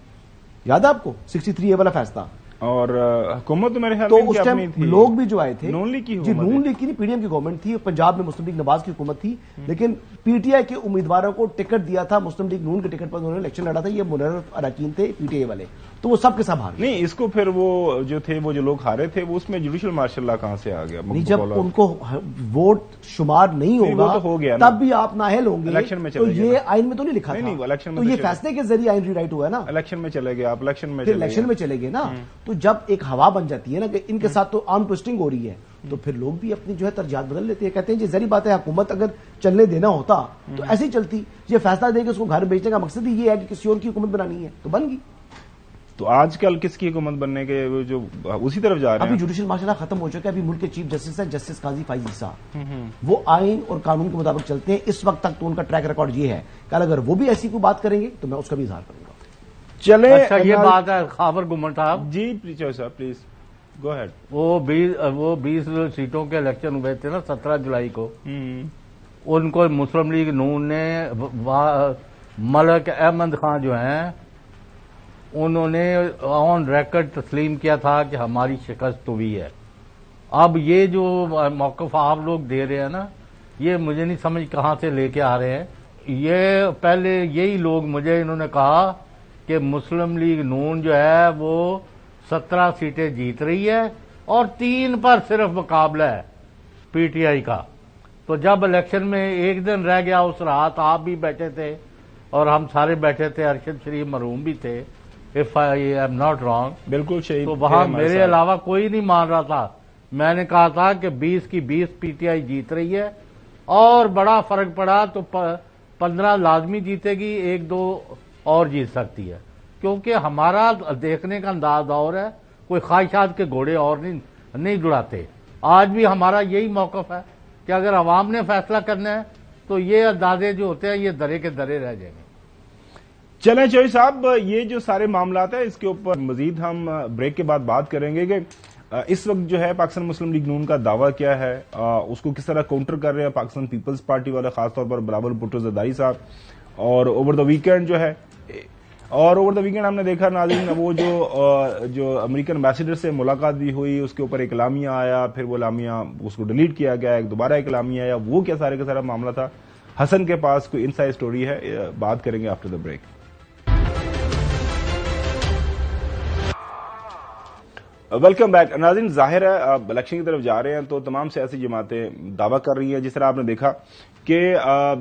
یاد ہے آپ کو 63A والا فیصلہ؟ اور حکومت میرے خیال تو میں اس ٹائم لوگ بھی جو آئے تھے، نون لیگ کی جی نون لیگ کی نہیں، پی ڈی ایم کی گورنمنٹ تھی. پنجاب میں مسلم لیگ نواز کی حکومت تھی، لیکن پی ٹی آئی کے امیدواروں کو ٹکٹ دیا تھا، مسلم لیگ نون کے ٹکٹ پر انہوں نے الیکشن لڑا تھا. یہ منعرف اراکین تھے پی ٹی آئی والے، تو وہ سب کے سب ہار گئے. نہیں، اس کو پھر وہ جو تھے وہ جو لوگ ہارے تھے وہ اس میں جوڈیشل مارشل لا کہاں سے آ گیا؟ نہیں، جب ان کو ووٹ شمار نہیں ہوگا تب بھی آپ نااہل ہوں گے. تو یہ آئین میں تو نہیں لکھا تھا، تو یہ فیصلے کے ذریعے آئین ری رائٹ ہوا ہے نا. الیکشن میں چلے گئے آپ، الیکشن میں چلے گئے نا. تو جب ایک ہوا بن جاتی ہے نا کہ ان کے ساتھ تو آرم ٹوسٹنگ ہو رہی ہے، تو پھر لوگ بھی اپنی جو ہے ترجیحات بدل لیتے ہیں. کہتے ہیں جی ظاہری بات ہے حکومت اگر چلنے دینا ہوتا تو ایسے ہی چلتی. یہ فیصلہ دے کے اس کو گھر بیچنے کا مقصد ہی یہ ہے کہ کسی اور کی حکومت بنانی ہے، تو بن گئی. تو آج کل کس کی حکومت بننے کے جو اسی طرف جا رہے ہیں؟ ابھی جوڈیشل مارشل ختم ہو چکا ہے. ابھی ملک کے چیف جسٹس ہے جسٹس قاضی فائز عیسیٰ، وہ آئین اور قانون کے مطابق چلتے ہیں. اس وقت تک تو ان کا ٹریک ریکارڈ یہ ہے کہ اگر وہ بھی ایسی کوئی بات کریں گے تو میں اس کا بھی اظہار کروں گا. چلے اچھا یہ بات ہے خاور گمن صاحب جی صاحب پلیز گو ہیڈ. وہ 20 سیٹوں کے الیکشن ہوئے تھے نا 17 جولائی کو. ان کو مسلم لیگ نون نے ملک احمد خان جو ہیں انہوں نے آن ریکارڈ تسلیم کیا تھا کہ ہماری شکست ہوئی ہے. اب یہ جو موقف آپ لوگ دے رہے ہیں نا، یہ مجھے نہیں سمجھ کہاں سے لے کے آ رہے ہیں. یہ پہلے یہی لوگ مجھے انہوں نے کہا کہ مسلم لیگ نون جو ہے وہ 17 سیٹیں جیت رہی ہے اور 3 پر صرف مقابلہ ہے پی ٹی آئی کا. تو جب الیکشن میں ایک دن رہ گیا اس رات آپ بھی بیٹھے تھے اور ہم سارے بیٹھے تھے، ارشد شریف مرحوم بھی تھے if I am not wrong. بالکل صحیح. تو وہاں میرے علاوہ کوئی نہیں مان رہا تھا. میں نے کہا تھا کہ 20 کی 20 پی ٹی آئی جیت رہی ہے اور بڑا فرق پڑا تو 15 لازمی جیتے گی، 1-2 اور جیت سکتی ہے. کیونکہ ہمارا دیکھنے کا انداز اور ہے، کوئی خواہشات کے گھوڑے اور نہیں جڑاتے. آج بھی ہمارا یہی موقف ہے کہ اگر عوام نے فیصلہ کرنا ہے تو یہ اندازے جو ہوتے ہیں یہ درے کے درے رہ جائیں گے. چلیں چوہدری صاحب، یہ جو سارے معاملات ہیں اس کے اوپر مزید ہم بریک کے بعد بات کریں گے کہ اس وقت جو ہے پاکستان مسلم لیگ نون کا دعویٰ کیا ہے، اس کو کس طرح کاؤنٹر کر رہے ہیں پاکستان پیپلز پارٹی والے، خاص طور پر بلاول بھٹو زرداری صاحب. اور اوور دا ویکینڈ ہم نے دیکھا ناظرین، وہ جو امریکن ایمبیسیڈر سے ملاقات بھی ہوئی، اس کے اوپر ایک اعلامیہ آیا، پھر وہ اعلامیہ اس کو ڈیلیٹ کیا گیا، ایک دوبارہ ایک اعلامیہ آیا. وہ کیا سارے کا سارا معاملہ تھا حسن کے پاس کوئی انسائڈ سٹوری ہے، بات کریں گے after the break. Welcome back ناظرین، ظاہر ہے آپ الیکشن کی طرف جا رہے ہیں تو تمام سیاسی جماعتیں دعویٰ کر رہی ہیں، جس طرح آپ نے دیکھا کہ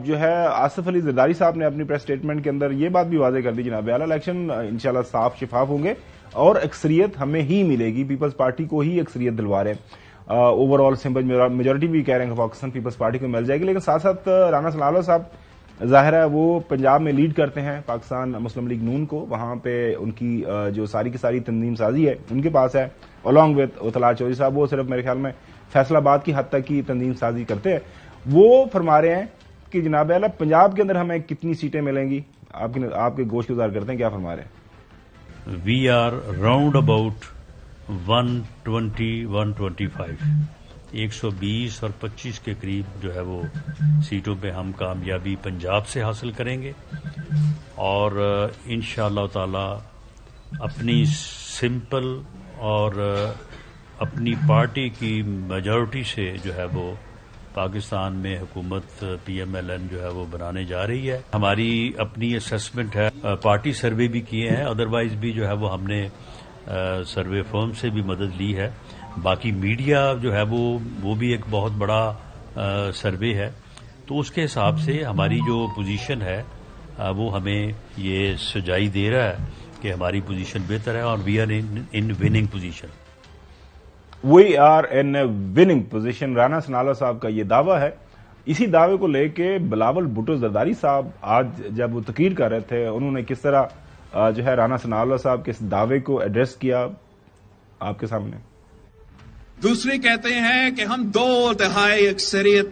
جو ہے آصف علی زرداری صاحب نے اپنی پریس سٹیٹمنٹ کے اندر یہ بات بھی واضح کر دی جناب اعلیٰ الیکشن انشاءاللہ صاف شفاف ہوں گے اور اکثریت ہمیں ہی ملے گی، پیپلز پارٹی کو ہی اکثریت دلوا رہے ہیں، اوور آل سمپل میجورٹی بھی کہہ رہے ہیں کہ پاکستان پیپلز پارٹی کو مل جائے گی، لیکن ساتھ ساتھ رانا ثناءاللہ صاحب ظاہر ہے وہ پنجاب میں لیڈ کرتے ہیں پاکستان مسلم لیگ نون کو، وہاں پہ ان کی جو ساری کی ساری تنظیم سازی ہے ان کے پاس ہے، along with اطلاع چودھری صاحب، وہ صرف میرے خیال میں فیصلہ آباد کی حد تک کی تنظیم سازی کرتے ہیں۔ وہ فرما رہے ہیں کہ جناب اعلیٰ پنجاب کے اندر ہمیں کتنی سیٹیں ملیں گی، آپ کے گوش گزار کرتے ہیں، کیا فرما رہے ہیں؟ وی آر راؤنڈ اباؤٹ 120-125 120 اور 25 کے قریب جو ہے وہ سیٹوں پہ ہم کامیابی پنجاب سے حاصل کریں گے، اور انشاءاللہ تعالی اپنی سمپل اور اپنی پارٹی کی میجورٹی سے جو ہے وہ پاکستان میں حکومت PMLN جو ہے وہ بنانے جا رہی ہے۔ ہماری اپنی اسیسمنٹ ہے، پارٹی سروے بھی کیے ہیں، ادروائز بھی جو ہے وہ ہم نے سروے فرم سے بھی مدد لی ہے، باقی میڈیا جو ہے وہ بھی ایک بہت بڑا سروے ہے، تو اس کے حساب سے ہماری جو پوزیشن ہے وہ ہمیں یہ سجائی دے رہا ہے کہ ہماری پوزیشن بہتر ہے، اور we are in winning position. We are in winning position, Rana Sanaullah صاحب کا یہ دعویٰ ہے۔ اسی دعوے کو لے کے بلاول بھٹو زرداری صاحب آج جب وہ تقریر کر رہے تھے، انہوں نے کس طرح جو ہے رانا ثناءاللہ صاحب کے اس دعوے کو ایڈریس کیا آپ کے سامنے۔ دوسرے کہتے ہیں کہ ہم 2 دہائی اکثریت،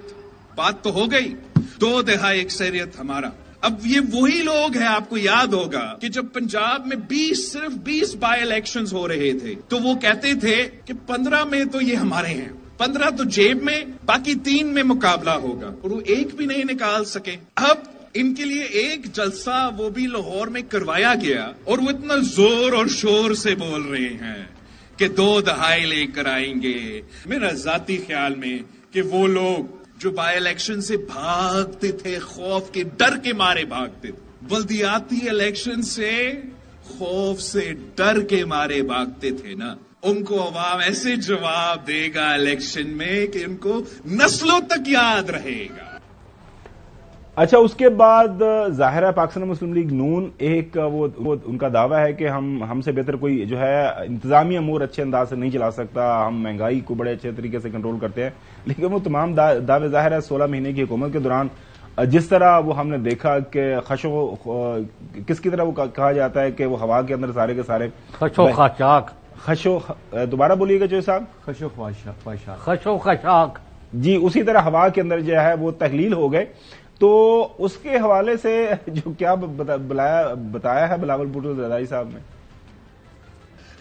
بات تو ہو گئی 2 دہائی اکثریت ہمارا۔ اب یہ وہی لوگ ہیں، آپ کو یاد ہوگا کہ جب پنجاب میں صرف 20 بائی الیکشنز ہو رہے تھے تو وہ کہتے تھے کہ 15 میں تو یہ ہمارے ہیں، 15 تو جیب میں، باقی 3 میں مقابلہ ہوگا، اور وہ ایک بھی نہیں نکال سکے۔ اب ان کے لیے ایک جلسہ وہ بھی لاہور میں کروایا گیا، اور وہ اتنا زور اور شور سے بول رہے ہیں کہ 2 دہائی لے کر آئیں گے۔ میرا ذاتی خیال میں کہ وہ لوگ جو بائی الیکشن سے بھاگتے تھے، خوف کے ڈر کے مارے بھاگتے تھے، بلدیاتی الیکشن سے خوف سے ڈر کے مارے بھاگتے تھے نا، ان کو عوام ایسے جواب دے گا الیکشن میں کہ ان کو نسلوں تک یاد رہے گا۔ اچھا، اس کے بعد ظاہر ہے پاکستان مسلم لیگ نون ایک وہ ان کا دعویٰ ہے کہ ہم سے بہتر کوئی جو ہے انتظامی امور اچھے انداز سے نہیں چلا سکتا، ہم مہنگائی کو بڑے اچھے طریقے سے کنٹرول کرتے ہیں، لیکن وہ تمام دعوے ظاہر ہے 16 مہینے کی حکومت کے دوران جس طرح وہ ہم نے دیکھا کہ کس کی طرح وہ کہا جاتا ہے کہ وہ ہوا کے اندر سارے کے سارے دوبارہ بولیے گا چوہدری صاحب، خشاک جی، اسی طرح ہوا کے اندر جو ہے وہ تحلیل ہو گئے۔ تو اس کے حوالے سے جو کیا بتایا ہے بلاول بھٹو زرداری صاحب نے،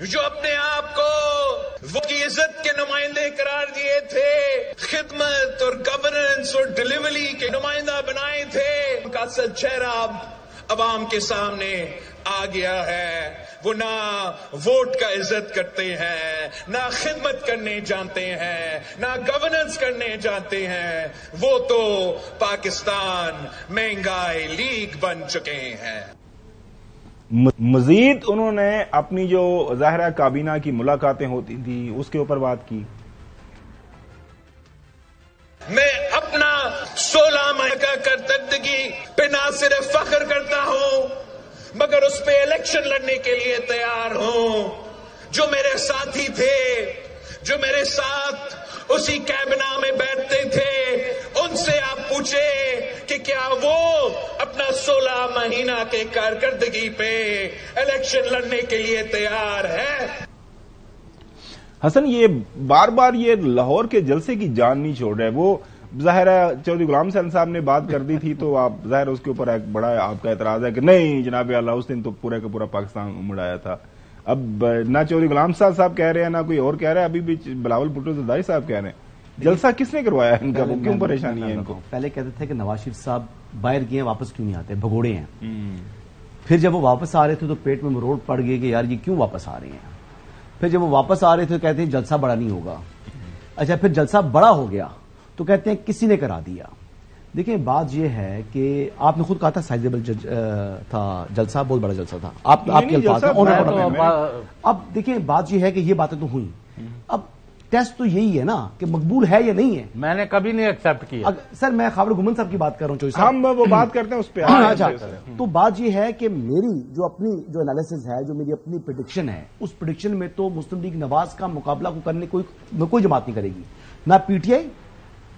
جو اپنے آپ کو وہ کی عزت کے نمائندے قرار دیے تھے، خدمت اور گورننس اور ڈیلیوری کے نمائندہ بنائے تھے، ان کا اصل چہرہ اب عوام کے سامنے آ گیا ہے۔ وہ نہ ووٹ کا عزت کرتے ہیں، نہ خدمت کرنے جانتے ہیں، نہ گورننس کرنے جانتے ہیں، وہ تو پاکستان مہنگائی لیگ بن چکے ہیں۔ مزید انہوں نے اپنی جو ظاہرہ کابینہ کی ملاقاتیں ہوتی تھی اس کے اوپر بات کی۔ میں اپنا 16 ماہ کا کارکردگی پہ نہ صرف فخر کرتا ہوں مگر اس پہ الیکشن لڑنے کے لیے تیار ہوں۔ جو میرے ساتھی تھے، جو میرے ساتھ اسی کابینہ میں بیٹھتے تھے، ان سے آپ پوچھے کہ کیا وہ اپنا 16 مہینہ کے کارکردگی پہ الیکشن لڑنے کے لیے تیار ہے؟ حسن، یہ بار بار یہ لاہور کے جلسے کی جان نہیں چھوڑ رہے۔ وہ ظاہر ہے چودھری غلام حسین صاحب نے بات کر دی تھی تو آپ ظاہر اس کے اوپر ایک بڑا آپ کا اعتراض ہے کہ نہیں جناب اللہ اس دن تو پورے کا پورا پاکستان امڑ آیا تھا۔ اب نہ چودھری غلام صاحب کہہ رہے ہیں، نہ کوئی اور کہہ رہا ہے، ابھی بھی بلاول بھٹو زرداری صاحب کہہ رہے ہیں۔ جلسہ کس نے کروایا ان کا، وہ کیوں پریشانی ہے ان کو؟ پہلے کہتے تھے کہ نواز شریف صاحب باہر گئے ہیں، واپس کیوں نہیں آتے، بھگوڑے ہیں۔ پھر جب وہ واپس آ رہے تھے تو پیٹ میں مروڑ پڑ گئی کہ یار یہ کیوں واپس آ رہے ہیں۔ پھر جب وہ واپس آ رہے تھے تو کہتے ہیں جلسہ بڑا نہیں ہوگا۔ اچھا، پھر جلسہ بڑا ہو گیا تو کہتے ہیں کسی نے کرا دیا۔ دیکھیں بات یہ ہے کہ آپ نے خود کہا تھا سائزیبل تھا جلسہ، بہت بڑا جلسہ تھا، آپ کے الفاظ ہیں۔ اب دیکھیں بات یہ ہے کہ یہ باتیں تو ہوئی، اب ٹیسٹ تو یہی ہے نا کہ مقبول ہے یا نہیں ہے۔ میں نے کبھی نہیں ایکسپٹ کیا سر، میں خاور گمن صاحب کی بات کر رہا ہوں، چوئی صاحب ہم وہ بات کرتے ہیں اس پہ۔ اچھا، تو بات یہ ہے کہ میری جو اپنی جو انالیسز ہے، جو میری اپنی پریڈکشن ہے، اس پریڈکشن میں تو مسلم لیگ نواز کا مقابلہ کو کرنے کوئی جماعت نہیں کرے گی، نہ پی ٹی آئی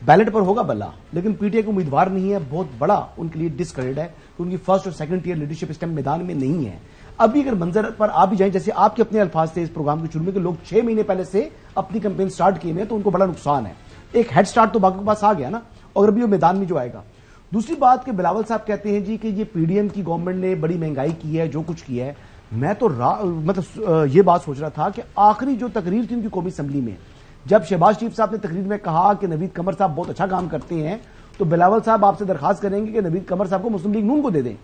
بیلٹ پر ہوگا بلا، لیکن پی ٹی آئی کو امیدوار نہیں ہے، بہت بڑا ان کے لیے ڈسکریڈٹ ہے کہ ان کی فرسٹ اور سیکنڈ ٹیئر لیڈرشپ اس ٹائم میدان میں نہیں ہے۔ ابھی اگر منظر پر آپ بھی جائیں، جیسے آپ کے اپنے الفاظ تھے اس پروگرام کے شروع میں کہ لوگ 6 مہینے پہلے سے اپنی کمپین سٹارٹ کیے ہیں، تو ان کو بڑا نقصان ہے۔ ایک ہیڈ سٹارٹ تو باقی کے پاس آ گیا نا، اور ابھی وہ میدان میں جو آئے گا۔ دوسری بات کہ بلاول صاحب کہتے ہیں جی کہ یہ پی ڈی ایم کی گورنمنٹ نے بڑی مہنگائی کی ہے، جو کچھ کیا ہے، میں تو مطلب یہ بات سوچ رہا تھا کہ آخری جو تقریر تھی ان کی قومی اسمبلی میں، جب شہباز شریف صاحب نے تقریر میں کہا کہ نوید قمر صاحب بہت اچھا کام کرتے ہیں، تو بلاول صاحب آپ سے درخواست کریں گے کہ نوید قمر صاحب کو مسلم لیگ نون کو دے دیں۔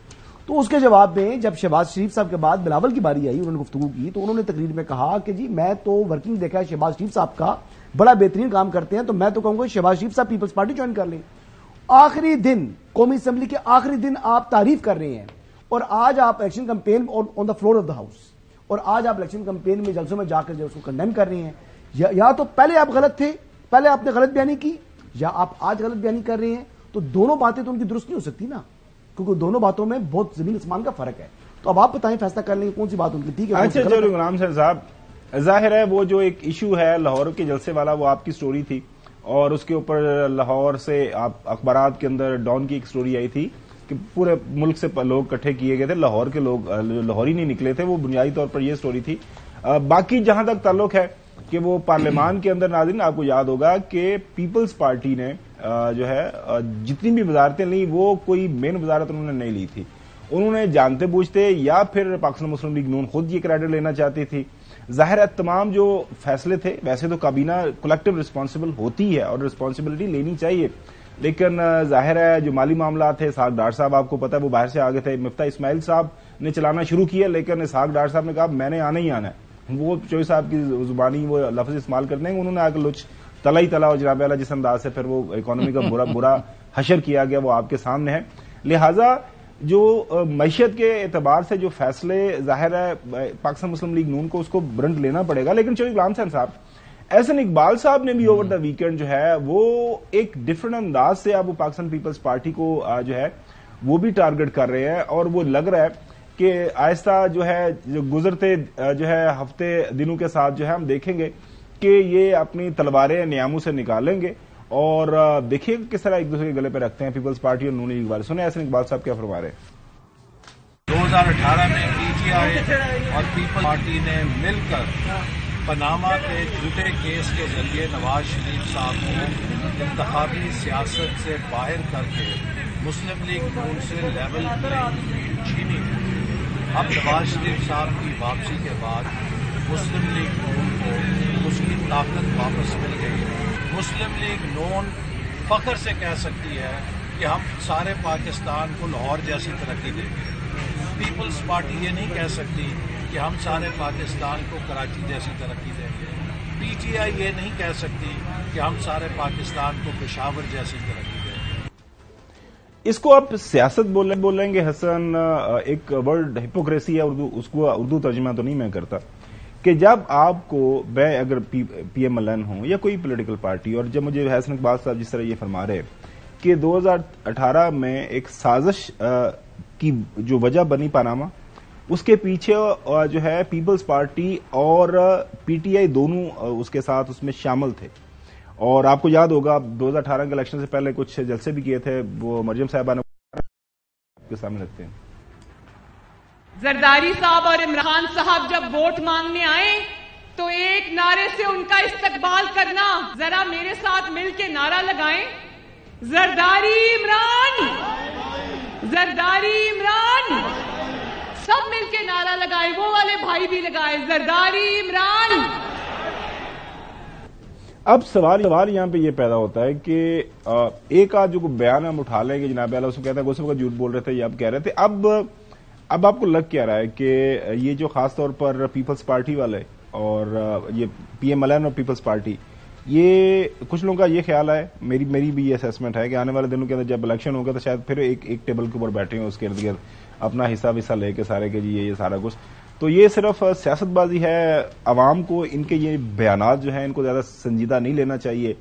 تو اس کے جواب میں جب شہباز شریف صاحب کے بعد بلاول کی باری آئی، انہوں نے گفتگو کی، تو انہوں نے تقریر میں کہا کہ جی میں تو ورکنگ دیکھا ہے شہباز شریف صاحب کا، بڑا بہترین کام کرتے ہیں، تو میں تو کہوں گا شہباز شریف صاحب پیپلز پارٹی جوائن کر لیں۔ آخری دن قومی اسمبلی کے آخری دن آپ تعریف کر رہے ہیں، اور آج آپ election campaign on the floor of the house, اور آج آپ الیکشن کمپین میں جلسوں میں جا کر جو اس کو کنڈیم کر رہے ہیں، یا تو پہلے آپ غلط تھے، پہلے آپ نے غلط بیانی کی، یا آپ آج غلط بیانی کر رہے ہیں، تو دونوں باتیں تو ان کی درست نہیں ہو سکتی نا، کیونکہ دونوں باتوں میں بہت زمین آسمان کا فرق ہے۔ تو اب آپ بتائیں، فیصلہ کر لیں کون سی بات ان کی ٹھیک ہے۔ اچھا چلو غلام صاحب، ظاہر ہے وہ جو ایک ایشو ہے لاہور کے جلسے والا، وہ آپ کی سٹوری تھی، اور اس کے اوپر لاہور سے آپ اخبارات کے اندر ڈان کی ایک سٹوری آئی تھی کہ پورے ملک سے لوگ اکٹھے کیے گئے تھے، لاہور کے لوگ لاہوری نہیں نکلے تھے، وہ بنیادی طور پر یہ سٹوری تھی۔ باقی جہاں تک تعلق ہے کہ وہ پارلیمان کے اندر، ناظرین آپ کو یاد ہوگا کہ پیپلز پارٹی نے جو ہے جتنی بھی وزارتیں لیں، وہ کوئی مین وزارت انہوں نے نہیں لی تھی، انہوں نے جانتے بوجھتے یا پھر پاکستان مسلم لیگ نون خود یہ کریڈٹ لینا چاہتی تھی۔ ظاہر ہے تمام جو فیصلے تھے، ویسے تو کابینہ کلیکٹو رسپانسبل ہوتی ہے اور رسپانسبلٹی لینی چاہیے، لیکن ظاہر ہے جو مالی معاملات تھے، اسحاق ڈار صاحب آپ کو پتا ہے وہ باہر سے آگے تھے، مفتاح اسماعیل صاحب نے چلانا شروع کیا، لیکن اسحاق ڈار صاحب نے کہا میں نے آنا ہی آنا ہے، وہ چوئی صاحب کی زبانی وہ لفظ استعمال کرتے ہیں، انہوں نے آ کے لچ تلا ہی تلا، اور جناب اعلیٰ جس انداز سے پھر وہ اکانومی کا برا حشر کیا گیا وہ آپ کے سامنے ہے۔ لہٰذا جو معیشت کے اعتبار سے جو فیصلے ظاہر ہے پاکستان مسلم لیگ نون کو اس کو برنٹ لینا پڑے گا، لیکن چوئی غلام حسین صاحب، احسن اقبال صاحب نے بھی اوور دا ویکینڈ جو ہے وہ ایک ڈفرنٹ انداز سے اب وہ پاکستان پیپلز پارٹی کو جو ہے وہ بھی ٹارگٹ کر رہے ہیں، اور وہ لگ رہا ہے کہ آہستہ جو ہے جو گزرتے جو ہے ہفتے دنوں کے ساتھ جو ہے ہم دیکھیں گے کہ یہ اپنی تلواریں نیاموں سے نکالیں گے، اور دیکھیے کس طرح ایک دوسرے کے گلے پہ رکھتے ہیں پیپلز پارٹی اور نون لیگ والے۔ سنیں احسن اقبال صاحب کیا فرما رہے ہیں۔ 2018 میں پی ٹی آئی اور پیپلز پارٹی نے مل کر پاناما کے جھوٹے کیس کے ذریعے نواز شریف صاحب کو انتخابی سیاست سے باہر کر کے مسلم لیگ نون سے لیول پلینگ فیلڈ چھینی ہے۔ اب نواز شریف صاحب کی واپسی کے بعد مسلم لیگ نون کو اس کی طاقت واپس مل گئی ہے۔ مسلم لیگ نون فخر سے کہہ سکتی ہے کہ ہم سارے پاکستان کو لاہور جیسی ترقی دیں گے۔ پیپلز پارٹی یہ نہیں کہہ سکتی کہ ہم سارے پاکستان کو کراچی جیسی ترقی دیں گے۔ پی ٹی آئی یہ نہیں کہہ سکتی کہ ہم سارے پاکستان کو پشاور جیسی ترقی دیں گے۔ اس کو آپ سیاست بولیں گے حسن، ایک ورڈ ہپوکریسی ہے اردو، اس کو اردو ترجمہ تو نہیں میں کرتا، کہ جب آپ کو میں اگر پی ایم ایل این ہوں یا کوئی پولیٹیکل پارٹی، اور جب مجھے حسن اقبال صاحب جس طرح یہ فرما رہے کہ 2018 میں ایک سازش کی جو وجہ بنی پاناما، اس کے پیچھے جو ہے پیپلز پارٹی اور پی ٹی آئی دونوں اس کے ساتھ اس میں شامل تھے، اور آپ کو یاد ہوگا 2018 کے الیکشن سے پہلے کچھ جلسے بھی کیے تھے، وہ مریم صاحبہ نے آپ کے سامنے رکھتے ہیں۔ زرداری صاحب اور عمران صاحب جب ووٹ مانگنے آئے تو ایک نعرے سے ان کا استقبال کرنا، ذرا میرے ساتھ مل کے نعرہ لگائیں، زرداری عمران، زرداری عمران، سب مل کے نعرہ لگائے، وہ والے بھائی بھی لگائے، زرداری عمران۔ اب سوال یہاں پہ یہ پیدا ہوتا ہے کہ ایک آدھ جو بیان ہم اٹھا لیں گے جناب اعلیٰ، اس کو کہتا ہے گوسف کا جھوٹ بول رہے تھے یا اب کہہ رہے تھے، اب آپ کو لگ کیا رہا ہے کہ یہ جو خاص طور پر پیپلز پارٹی والے اور یہ پی ایم ایل این اور پیپلز پارٹی، یہ کچھ لوگوں کا یہ خیال ہے, میری بھی یہ اسیسمنٹ ہے کہ آنے والے دنوں کے اندر جب الیکشن ہوگا تو شاید پھر ایک ٹیبل کے اوپر بیٹھے ہوں, اس کے ارد گرد اپنا حصہ لے کے سارے کے جی یہ سارا کچھ. تو یہ صرف سیاست بازی ہے. عوام کو ان کے یہ بیانات جو ہیں ان کو زیادہ سنجیدہ نہیں لینا چاہیے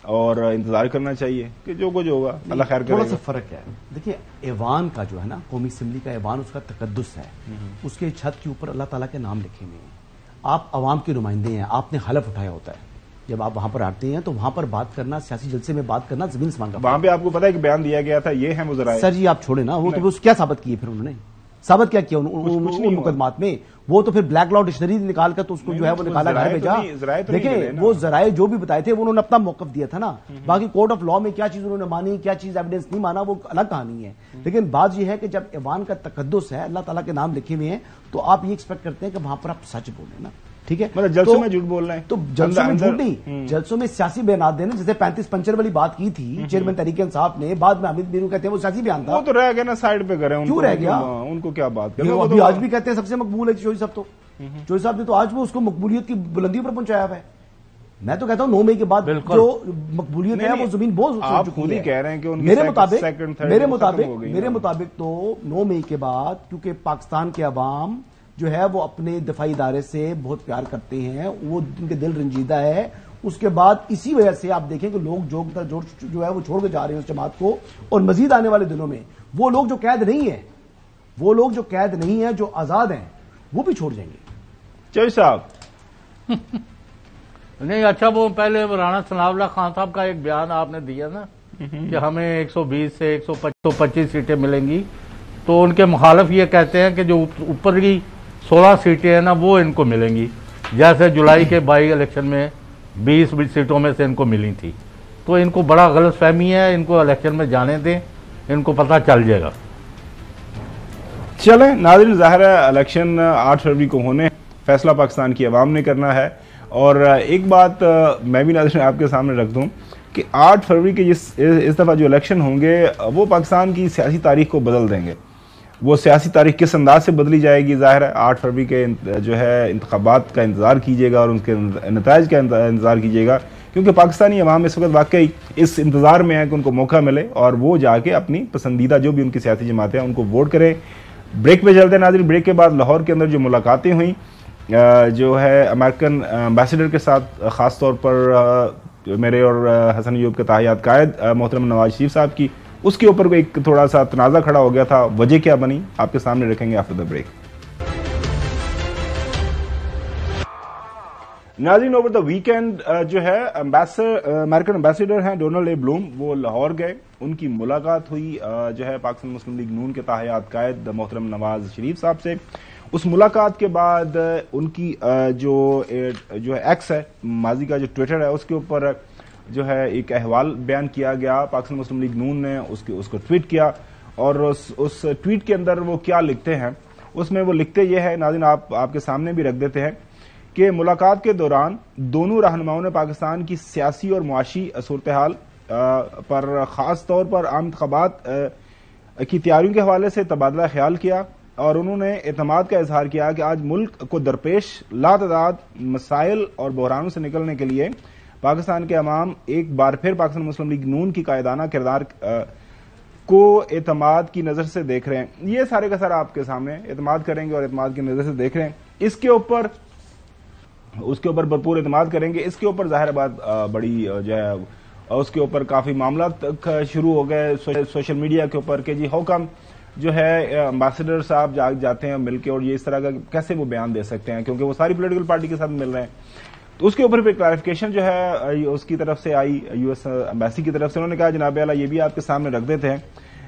اور انتظار کرنا چاہیے کہ جو کچھ ہوگا اللہ خیر کرے گا. تھوڑا سا فرق ہے. دیکھیے ایوان کا جو ہے نا, قومی اسمبلی کا ایوان, اس کا تقدس ہے. اس کے چھت کے اوپر اللہ تعالیٰ کے نام لکھے ہوئے ہیں. آپ عوام کے نمائندے ہیں, آپ نے حلف اٹھایا ہوتا ہے. جب آپ وہاں پر آتے ہیں تو وہاں پر بات کرنا, سیاسی جلسے میں بات کرنا زمین آسمان کا. وہاں پہ آپ کو پتا ہے کہ بیان دیا گیا تھا, یہ ہے وہ ذرائع. سر جی آپ چھوڑے نا, وہ تو کیا ثابت کیے پھر انہوں نے, ثابت کیا کیا ان مقدمات میں؟ وہ تو پھر بلیک لا ڈکشنری نکال کر تو اس کو جو ہے وہ نکالا گھر بھیجا. دیکھیں وہ ذرائع جو بھی بتائے تھے وہ انہوں نے اپنا موقف دیا تھا نا. باقی کورٹ آف لا میں کیا چیز انہوں نے مانی, کیا چیز ایویڈنس نہیں مانا, وہ الگ کہانی ہے. لیکن بات یہ ہے کہ جب ایوان کا تقدس ہے, اللہ تعالیٰ کے نام لکھے ہوئے ہیں, تو آپ یہ ایکسپیکٹ کرتے ہیں کہ وہاں پر آپ سچ بولیں نا. ٹھیک ہے, مطلب جلسوں میں جھوٹ بول رہے ہیں. تو جلسوں میں جھوٹ نہیں, جلسوں میں سیاسی بیانات دینا. جیسے 35-55 والی بات کی تھی چیئرمین تحریک انصاف نے, بعد میں حامد میرو کہتے ہیں وہ سیاسی بیان تھا. وہ تو رہ گیا نا, سائڈ پہ کریں. کیوں رہ گیا, ان کو کیا بات کریں. ابھی آج بھی کہتے ہیں سب سے مقبول ہے چوہدری صاحب. تو چوہدری صاحب نے تو آج وہ اس کو مقبولیت کی بلندی پر پہنچایا ہوا ہے. میں تو کہتا ہوں 9 مئی کے بعد جو مقبولیت ہے وہ زمین بوجھ آپ خود ہی کہہ رہے ہیں کہ میرے مطابق تو 9 مئی کے بعد, کیونکہ پاکستان کے عوام جو ہے وہ اپنے دفاعی ادارے سے بہت پیار کرتے ہیں, وہ ان کے دل رنجیدہ ہے. اس کے بعد اسی وجہ سے آپ دیکھیں کہ لوگ جو ہے وہ چھوڑ کے جا رہے ہیں اس جماعت کو. اور مزید آنے والے دنوں میں وہ لوگ جو قید نہیں ہیں, جو آزاد ہیں, وہ بھی چھوڑ جائیں گے. چوہدری صاحب نہیں, اچھا وہ پہلے رانا ثناء اللہ خان صاحب کا ایک بیان آپ نے دیا نا کہ ہمیں 120 سے 125 سیٹیں ملیں گی, تو ان کے مخالف یہ کہتے ہیں کہ جو اوپر کی 16 سیٹیں ہیں نا وہ ان کو ملیں گی, جیسے جولائی کے بائی الیکشن میں 20 سیٹوں میں سے ان کو ملی تھی. تو ان کو بڑا غلط فہمی ہے, ان کو الیکشن میں جانے دیں, ان کو پتہ چل جائے گا. چلیں ناظرین, ظاہر ہے الیکشن 8 فروری کو ہونے, فیصلہ پاکستان کی عوام نے کرنا ہے. اور ایک بات میں بھی ناظرین آپ کے سامنے رکھ دوں کہ 8 فروری کے اس دفعہ جو الیکشن ہوں گے وہ پاکستان کی سیاسی تاریخ کو بدل دیں گے. وہ سیاسی تاریخ کس انداز سے بدلی جائے گی, ظاہر ہے 8 فروری کے جو ہے انتخابات کا انتظار کیجیے گا اور ان کے نتائج کا انتظار کیجیے گا, کیونکہ پاکستانی عوام اس وقت واقعی اس انتظار میں ہے کہ ان کو موقع ملے اور وہ جا کے اپنی پسندیدہ جو بھی ان کی سیاسی جماعتیں ہیں ان کو ووٹ کریں. بریک پہ چلتے ہیں ناظرین. بریک کے بعد لاہور کے اندر جو ملاقاتیں ہوئیں جو ہے امریکن ایمبیسیڈر کے ساتھ, خاص طور پر میرے اور حسن ایوب کے تاحیات قائد محترم نواز شریف صاحب کی, اس کے اوپر ایک تھوڑا سا تنازع کھڑا ہو گیا تھا. وجہ کیا بنی آپ کے سامنے رکھیں گے آفٹر دا بریک. ناظرین, اوور دا ویکینڈ جو ہے امریکن ایمبیسیڈر ہیں ڈونلڈ اے بلوم, وہ لاہور گئے. ان کی ملاقات ہوئی جو ہے پاکستان مسلم لیگ نون کے تاحیات قائد محترم نواز شریف صاحب سے. اس ملاقات کے بعد ان کی جو ایکس ہے, ماضی کا جو ٹویٹر ہے, اس کے اوپر جو ہے ایک احوال بیان کیا گیا. پاکستان مسلم لیگ نون نے اس کو ٹویٹ کیا, اور اس ٹویٹ کے اندر وہ کیا لکھتے ہیں, اس میں وہ لکھتے یہ ہے ناظرین, آپ کے سامنے بھی رکھ دیتے ہیں کہ ملاقات کے دوران دونوں رہنماؤں نے پاکستان کی سیاسی اور معاشی صورتحال پر, خاص طور پر عام انتخابات کی تیاریوں کے حوالے سے تبادلہ خیال کیا, اور انہوں نے اعتماد کا اظہار کیا کہ آج ملک کو درپیش لاتعداد مسائل اور بحرانوں سے نکلنے کے لیے پاکستان کے عوام ایک بار پھر پاکستان مسلم لیگ نون کی قائدانہ کردار کو اعتماد کی نظر سے دیکھ رہے ہیں. یہ سارے کا سارا آپ کے سامنے اعتماد کریں گے اور اعتماد کی نظر سے دیکھ رہے ہیں. اس کے اوپر بھرپور اعتماد کریں گے. اس کے اوپر ظاہر بات بڑی جو ہے اس کے اوپر کافی معاملات شروع ہو گئے سوشل میڈیا کے اوپر کہ جی ہاؤ کم جو ہے امبیسڈر صاحب جاتے ہیں مل کے, اور یہ اس طرح کا کیسے وہ بیان دے سکتے ہیں, کیونکہ وہ ساری پولیٹیکل پارٹی کے ساتھ مل رہے ہیں. تو اس کے اوپر پھر کلیریفیکیشن جو ہے اس کی طرف سے آئی, یو ایس ایمبیسی کی طرف سے. انہوں نے کہا جناب اعلیٰ, یہ بھی آپ کے سامنے رکھ دیتے ہیں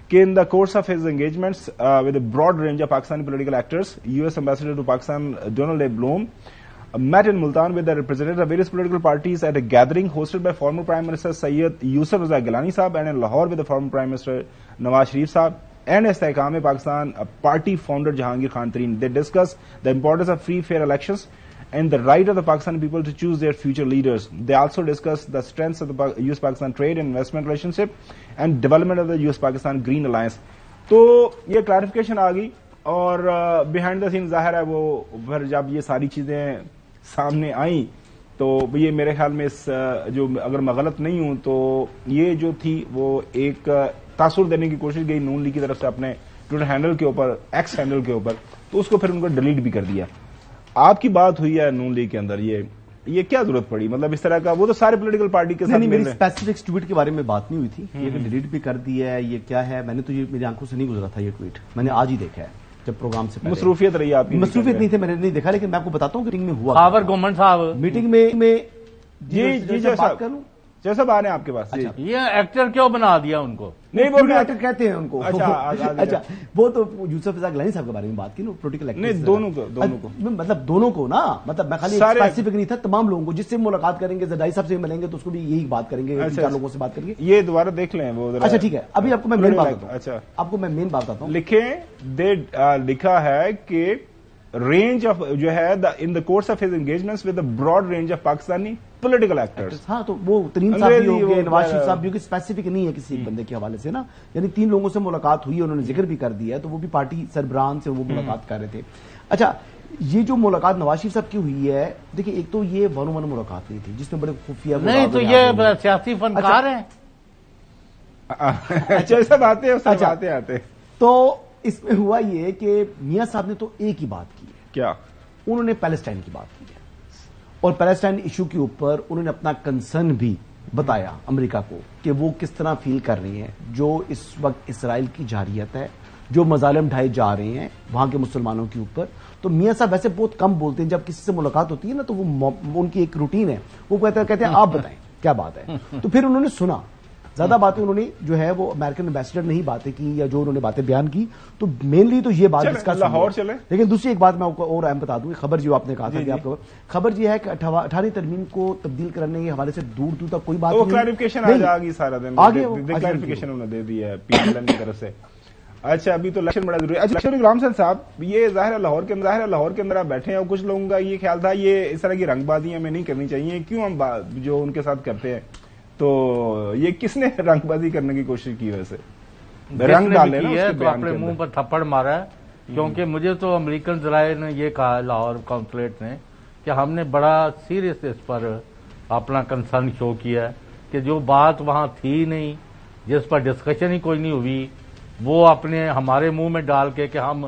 کہ in the course of his engagements with a broad range of Pakistani political actors, U S ambassador to Pakistan Donald A Blome met in Multan with the representatives of various political parties at a gathering hosted by former Prime Minister Sayyid Yusuf Raza Gilani Sahab and in Lahore with the former Prime Minister Nawaz Sharif Sahab and Istehkam Pakistan party founder Jahangir Khan Tareen. They discussed the importance of free, fair elections and the right of the Pakistani people to choose their future leaders. They also discussed the strengths of the US-Pakistan trade and investment relationship and development of the US-Pakistan Green Alliance. تو یہ clarification آ گئی, اور behind the سین ظاہر ہے وہ پھر جب یہ ساری چیزیں سامنے آئیں تو یہ میرے خیال میں جو اگر میں غلط نہیں ہوں تو یہ جو تھی وہ ایک تاثر دینے کی کوشش گئی نون لیگ کی طرف سے اپنے ٹویٹر ہینڈل کے اوپر، ایکس ہینڈل کے اوپر، تو اس کو پھر ان کو ڈیلیٹ بھی کر دیا. آپ کی بات ہوئی ہے نون لیگ کے اندر، یہ کیا ضرورت پڑی؟ مطلب اس طرح کا وہ تو سارے پولیٹیکل پارٹی کے ساتھ میری اسپیسیفک ٹویٹ کے بارے میں بات نہیں ہوئی تھی، یہ ڈیلیٹ بھی کر دیا ہے، یہ کیا ہے، میں نے تو یہ میری آنکھوں سے نہیں گزرا تھا یہ ٹویٹ، میں نے آج ہی دیکھا ہے جب پروگرام سے پہلے. مصروفیت رہی آپ کی؟ مصروفیت نہیں تھی، میں نے نہیں دیکھا، لیکن میں آپ کو بتاتا ہوں کہ میٹنگ میں ہوا خاور گومن صاحب میٹنگ میں جی بات کروں جیسا آ رہے ہیں آپ کے پاس. یہ ایکٹر کیوں بنا دیا ان کو؟ نہیں وہ ایکٹر کہتے ہیں ان کو. اچھا وہ تو یوسف رزاق گیلانی صاحب کے بارے میں بات کی نا، پولیٹیکل ایکٹر. نہیں دونوں کو مطلب دونوں کو نا، مطلب میں خالی اسپیسیفک نہیں تھا، تمام لوگوں کو جس سے ملاقات کریں گے، زرداری صاحب سے ملیں گے تو اس کو بھی یہی بات کریں گے، چار لوگوں سے بات کریں گے. یہ دوبارہ دیکھ لیں وہ. اچھا ٹھیک ہے، ابھی آپ کو میں مین بات بتاتا ہوں. اچھا آپ کو میں مین بات بتاتا ہوں. لکھا ہے کہ رینج آف جو ہے in the course of his engagements with broad range of Pakistani political actors. ہاں تو وہ ترین صاحب بھی ہو گئے، نواز شریف صاحب بھی ہو گئے، اسپیسیفک نہیں ہے کسی ایک بندے کے حوالے سے نا، یعنی 3 لوگوں سے ملاقات ہوئی ہے، انہوں نے ذکر بھی کر دیا ہے، تو وہ بھی پارٹی سربراہان سے وہ ملاقات کر رہے تھے. اچھا یہ جو ملاقات نواز شریف صاحب کی ہوئی ہے، دیکھیں ایک تو یہ 1-on-1 ملاقات نہیں تھی جس میں بڑے خفیہ نہیں تو یہ سیاسی فنکار ہیں. اچھا سب آتے تو اس میں ہوا یہ کہ میاں صاحب نے تو ایک ہی بات کی ہے. کیا؟ انہوں نے پیلسٹائن کی بات کی ہے، اور پیلسٹائن ایشو کے اوپر انہوں نے اپنا کنسرن بھی بتایا امریکہ کو کہ وہ کس طرح فیل کر رہی ہیں جو اس وقت اسرائیل کی جارحیت ہے، جو مظالم ڈھائے جا رہے ہیں وہاں کے مسلمانوں کے اوپر. تو میاں صاحب ویسے بہت کم بولتے ہیں، جب کسی سے ملاقات ہوتی ہے نا تو وہ ان کی ایک روٹین ہے، وہ کہتے ہیں آپ بتائیں کیا بات ہے. تو پھر انہوں نے سنا زیادہ باتیں، انہوں نے جو ہے وہ امریکن ایمبیسڈر نے ہی باتیں کی یا جو انہوں نے باتیں بیان کی، تو مینلی تو یہ بات ڈسکس لاہور چلے. لیکن دوسری ایک بات میں آپ کو اور اہم بتا دوں، خبر جو آپ نے کہا تھا کہ آپ کو خبر یہ ہے کہ 18 ترمیم کو تبدیل کرنے کے حوالے سے دور دور تک کوئی بات نہیں. کلیریفیکیشن آ گئی سارا دن، کلیریفیکیشن انہوں نے دے دی ہے پی ایل این کی طرف سے. اچھا ابھی تو الیکشن بڑا ضروری ہے. اچھا رام سن صاحب، یہ ظاہر ہے لاہور کے اندر آپ بیٹھے ہیں اور کچھ لوگوں کا یہ خیال تھا یہ اس طرح کی رنگ بازی ہمیں نہیں کرنی چاہیے، کیوں ہم جو ان کے ساتھ کرتے ہیں، تو یہ کس نے رنگ بازی کرنے کی کوشش کی؟ ویسے رنگ ڈالے نا تو اپنے منہ پر تھپڑ مارا ہے، کیونکہ مجھے تو امریکن ذرائع نے یہ کہا لاہور کانسولیٹ نے کہ ہم نے بڑا سیریس اس پر اپنا کنسرن شو کیا ہے کہ جو بات وہاں تھی نہیں، جس پر ڈسکشن ہی کوئی نہیں ہوئی، وہ اپنے ہمارے منہ میں ڈال کے کہ ہم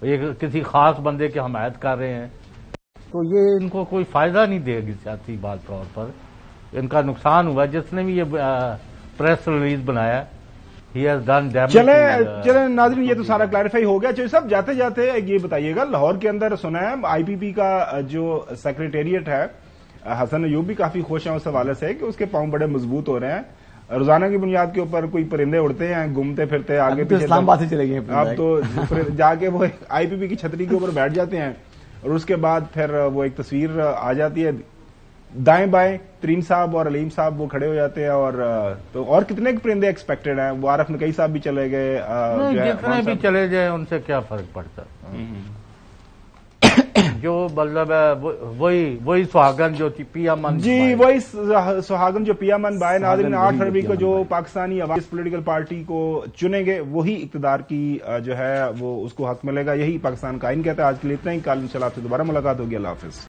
ایک کسی خاص بندے کی حمایت کر رہے ہیں، تو یہ ان کو کوئی فائدہ نہیں دے گی سیاسی بات طور پر. ان کا نقصان ہوا. جس نے بھی یہ پریس ریلیز بنایا ہی ہیز ڈن ڈیمیج. چلیں ناظرین، یہ تو سارا کلیریفائی ہو گیا. چلیے سب جاتے جاتے یہ بتائیے گا، لاہور کے اندر سنا ہے آئی پی پی کا جو سیکریٹریٹ ہے حسن ایوب بھی کافی خوش ہیں اس حوالے سے کہ اس کے پاؤں بڑے مضبوط ہو رہے ہیں، روزانہ کی بنیاد کے اوپر کوئی پرندے اڑتے ہیں، گھومتے پھرتے آگے پیچھے. اسلام آباد سے چلے گئے اب تو جا کے وہ آئی پی پی کی چھتری کے اوپر بیٹھ جاتے ہیں، اور اس کے بعد پھر وہ ایک تصویر آ جاتی ہے، دائیں بائیں ترین صاحب اور علیم صاحب وہ کھڑے ہو جاتے ہیں، اور کتنے پرندے ایکسپیکٹڈ ہیں. وہ عارف نقی صاحب بھی چلے گئے، جتنے بھی چلے جائیں ان سے کیا فرق پڑتا. جو مطلب ہے وہی سہاگن جو پی امن، جی وہی سہاگن جو پی امن بائے. ناظرین 8 فروری کو جو پاکستانی عوام اس پولیٹیکل پارٹی کو چنیں گے وہی اقتدار کی جو ہے وہ اس کو حق ملے گا. یہی پاکستان کا آئین کہتا ہے. آج کے لیے اتنا ہی، کل انشاءاللہ آپ سے دوبارہ ملاقات ہوگی. اللہ حافظ.